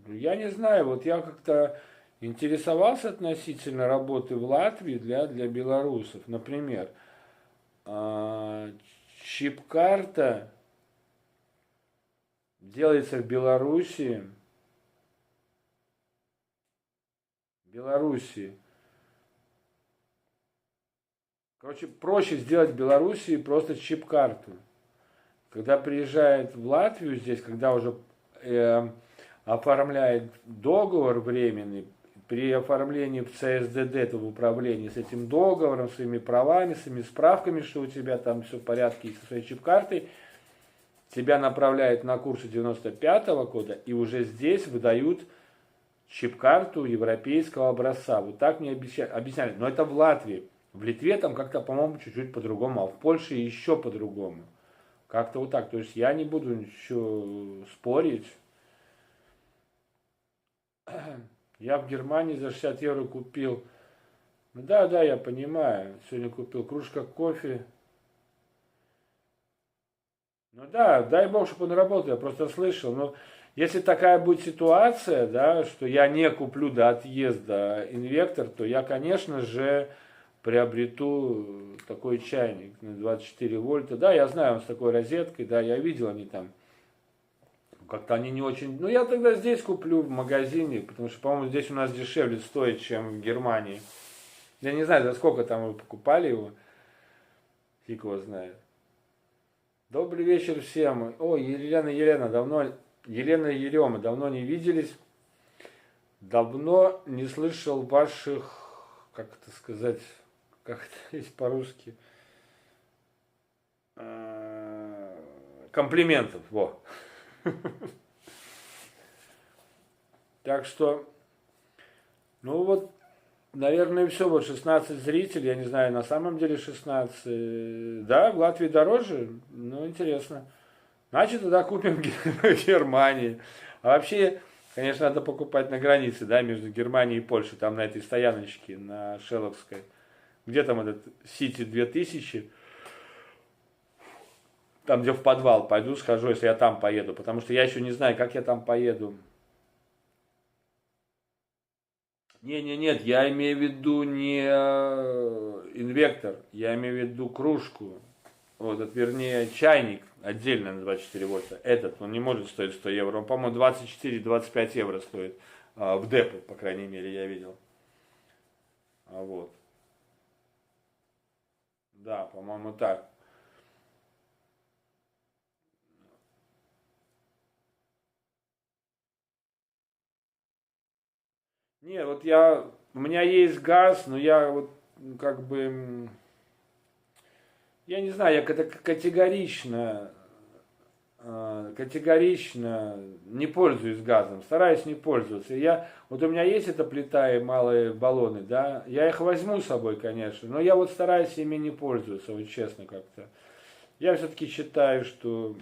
Я не знаю, вот я как-то интересовался относительно работы в Латвии для белорусов. Например, чип-карта делается в Белоруссии. Короче, проще сделать в Белоруссии просто чип-карту. Когда приезжает в Латвию здесь, когда уже оформляет договор временный, при оформлении в ЦСДД, в управлении с этим договором, своими правами, своими справками, что у тебя там все в порядке и со своей чип-картой, тебя направляют на курсы 95-го года и уже здесь выдают чип-карту европейского образца. Вот так мне объясняли. Но это в Латвии. В Литве там как-то, по-моему, чуть-чуть по-другому, а в Польше еще по-другому. Как-то вот так. То есть я не буду ничего спорить. Я в Германии за 60 евро купил. Ну да, я понимаю. Сегодня купил кружка кофе. Ну да, дай бог, чтобы он работал, я просто слышал. Но если такая будет ситуация, да, что я не куплю до отъезда инвектор, то я, конечно же, приобрету такой чайник на 24 вольта. Да, я знаю, он с такой розеткой, да, я видел, они там. Как-то они не очень... Ну, я тогда здесь куплю в магазине, потому что, по-моему, здесь у нас дешевле стоит, чем в Германии. Я не знаю, за сколько там вы покупали его. Фиг его знает. Добрый вечер всем. Ой, Елена и Ерема, давно не виделись. Давно не слышал ваших, как это сказать, как это есть по-русски, комплиментов. Во. Так что, ну вот, наверное, все. Вот 16 зрителей, я не знаю, на самом деле 16. Да, в Латвии дороже, ну, интересно. Значит, тогда купим в Германии. А вообще, конечно, надо покупать на границе, да, между Германией и Польшей, там на этой стояночке, на Шеловской. Где там этот Сити 2000? Там, где в подвал пойду, схожу, если я там поеду. Потому что я еще не знаю, как я там поеду. Нет, я имею в виду не инвектор, я имею в виду кружку. Вот, это, вернее, чайник отдельно на 24 вольта. Этот, он не может стоить 100 евро. Он, по-моему, 24-25 евро стоит. В депо, по крайней мере, я видел. Вот. Да, по-моему, так. Не, вот у меня есть газ, но я вот как бы, я не знаю, я категорично не пользуюсь газом, стараюсь не пользоваться. Вот у меня есть эта плита и малые баллоны, да, я их возьму с собой, конечно, но я вот стараюсь ими не пользоваться, вот честно как-то. Я все-таки считаю, что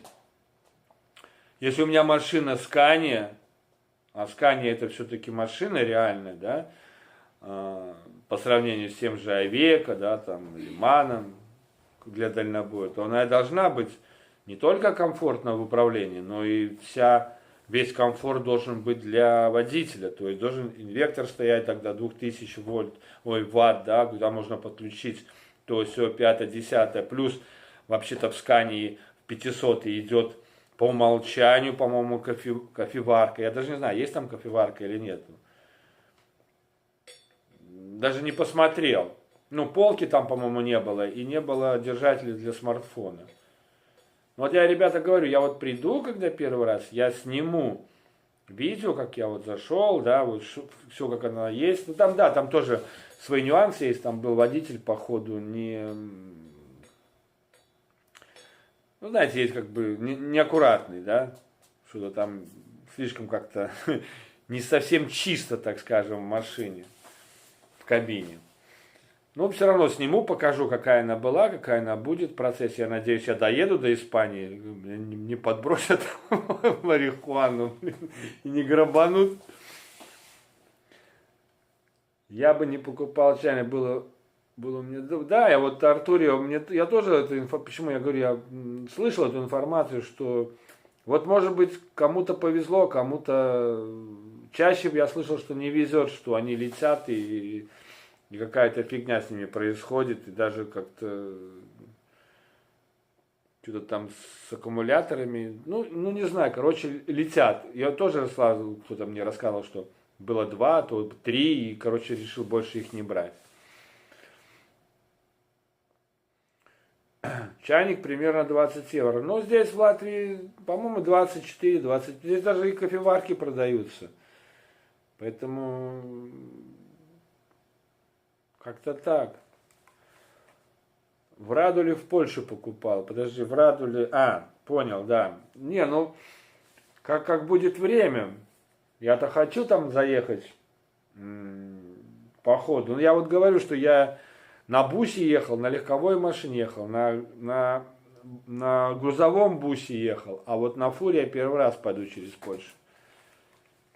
если у меня машина Scania, а Scania это все-таки машина реальная, да, по сравнению с тем же Айвеко, да, там, Лиманом для дальнобоя, то она должна быть не только комфортна в управлении, но и весь комфорт должен быть для водителя. То есть должен инвектор стоять тогда 2000 ватт, да, куда можно подключить то все 5-10, плюс вообще-то в Scania 500 идет по умолчанию, по-моему, кофеварка. Я даже не знаю, есть там кофеварка или нет. Даже не посмотрел. Ну, полки там, по-моему, не было. И не было держателей для смартфона. Вот я, ребята, говорю, я вот приду, когда первый раз, я сниму видео, как я вот зашел, да, вот все, как оно есть. Ну, там, да, там тоже свои нюансы есть. Там был водитель, походу, ну, знаете, есть как бы неаккуратный, да, что-то там слишком как-то не совсем чисто, так скажем, в машине, в кабине. Но все равно сниму, покажу, какая она была, какая она будет в процессе. Я надеюсь, я доеду до Испании, не подбросят марихуану и не грабанут. Я бы не покупал чайник, было у меня, да, я вот Артурио, я тоже почему я говорю, я слышал эту информацию, что вот может быть кому-то повезло, кому-то чаще я слышал, что не везет, что они летят и какая-то фигня с ними происходит, и даже как-то что-то там с аккумуляторами, ну не знаю, короче, летят. Я тоже сразу, кто-то мне рассказывал, что было 2, то 3, и, короче, решил больше их не брать. Чайник примерно 20 евро. Но здесь в Латвии, по-моему, 24-20. Здесь даже и кофеварки продаются. Поэтому как-то так. В Радуле в Польше покупал. Подожди, в Радуле... понял, да. Не, ну, как будет время. Я-то хочу там заехать по ходу. Но я вот говорю, что я на бусе ехал, на легковой машине ехал, на грузовом бусе ехал, а вот на фуре я первый раз пойду через Польшу.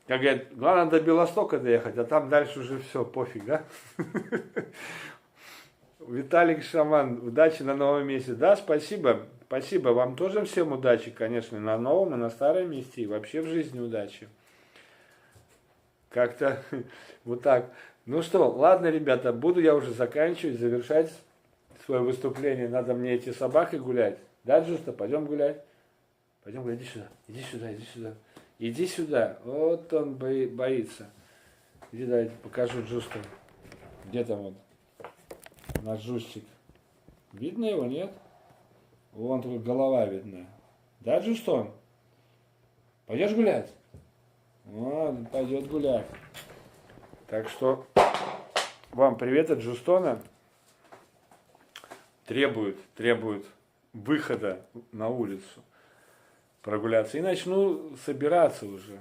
Как говорят, главное до Белостока доехать, а там дальше уже все, пофиг, да? Виталик Шаман, удачи на новом месте. Да, спасибо, спасибо. Вам тоже всем удачи, конечно, на новом, и на старом месте, и вообще в жизни удачи. Как-то вот так. Ну что, ладно, ребята, буду я уже заканчивать, завершать свое выступление. Надо мне эти собаки гулять. Да, Джуста, пойдем гулять. Пойдем гулять, иди сюда, иди сюда, иди сюда. Иди сюда. Вот он боится. Иди, дай покажу Джуста. Где там он? Наш Джустик. Видно его, нет? Вон только голова видна. Да, Джустон? Пойдешь гулять? Вот, пойдет гулять. Так что вам привет от Джустона. Требует выхода на улицу, прогуляться. И начну собираться уже.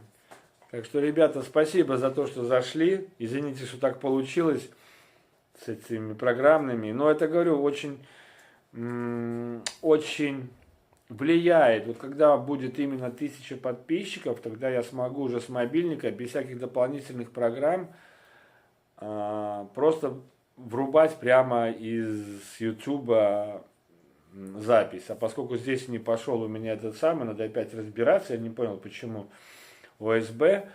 Так что, ребята, спасибо за то, что зашли. Извините, что так получилось. с этими программными. Но это, говорю, очень влияет. Вот когда будет именно 1000 подписчиков, тогда я смогу уже с мобильника, без всяких дополнительных программ, просто врубать прямо из YouTube запись. А поскольку здесь не пошел у меня этот самый, надо опять разбираться, я не понял, почему ОСБ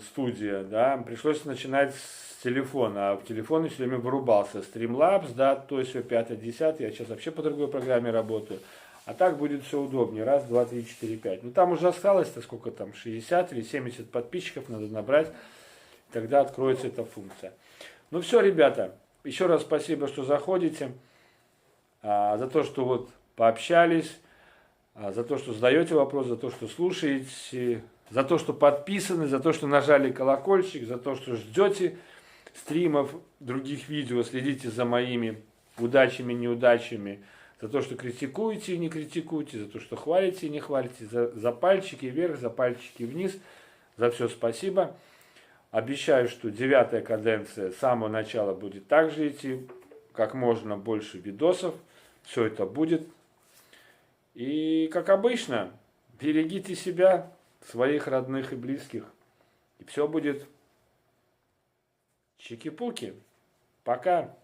студия, да, пришлось начинать с телефона, а в телефоне все время вырубался Streamlabs, да, то есть все 5-10, я сейчас вообще по другой программе работаю, а так будет все удобнее, раз, два, три, четыре, пять. Ну там уже осталось-то сколько там, 60 или 70 подписчиков надо набрать, тогда откроется эта функция. Ну все, ребята, еще раз спасибо, что заходите, за то, что вот пообщались, за то, что задаете вопрос, за то, что слушаете, за то, что подписаны, за то, что нажали колокольчик, за то, что ждете стримов, других видео, следите за моими удачами, неудачами, за то, что критикуете и не критикуете, за то, что хвалите и не хвалите, за пальчики вверх, за пальчики вниз, за все спасибо. Обещаю, что 9-я каденция с самого начала будет также идти, как можно больше видосов, все это будет. И, как обычно, берегите себя, своих родных и близких. И все будет чики-пуки. Пока.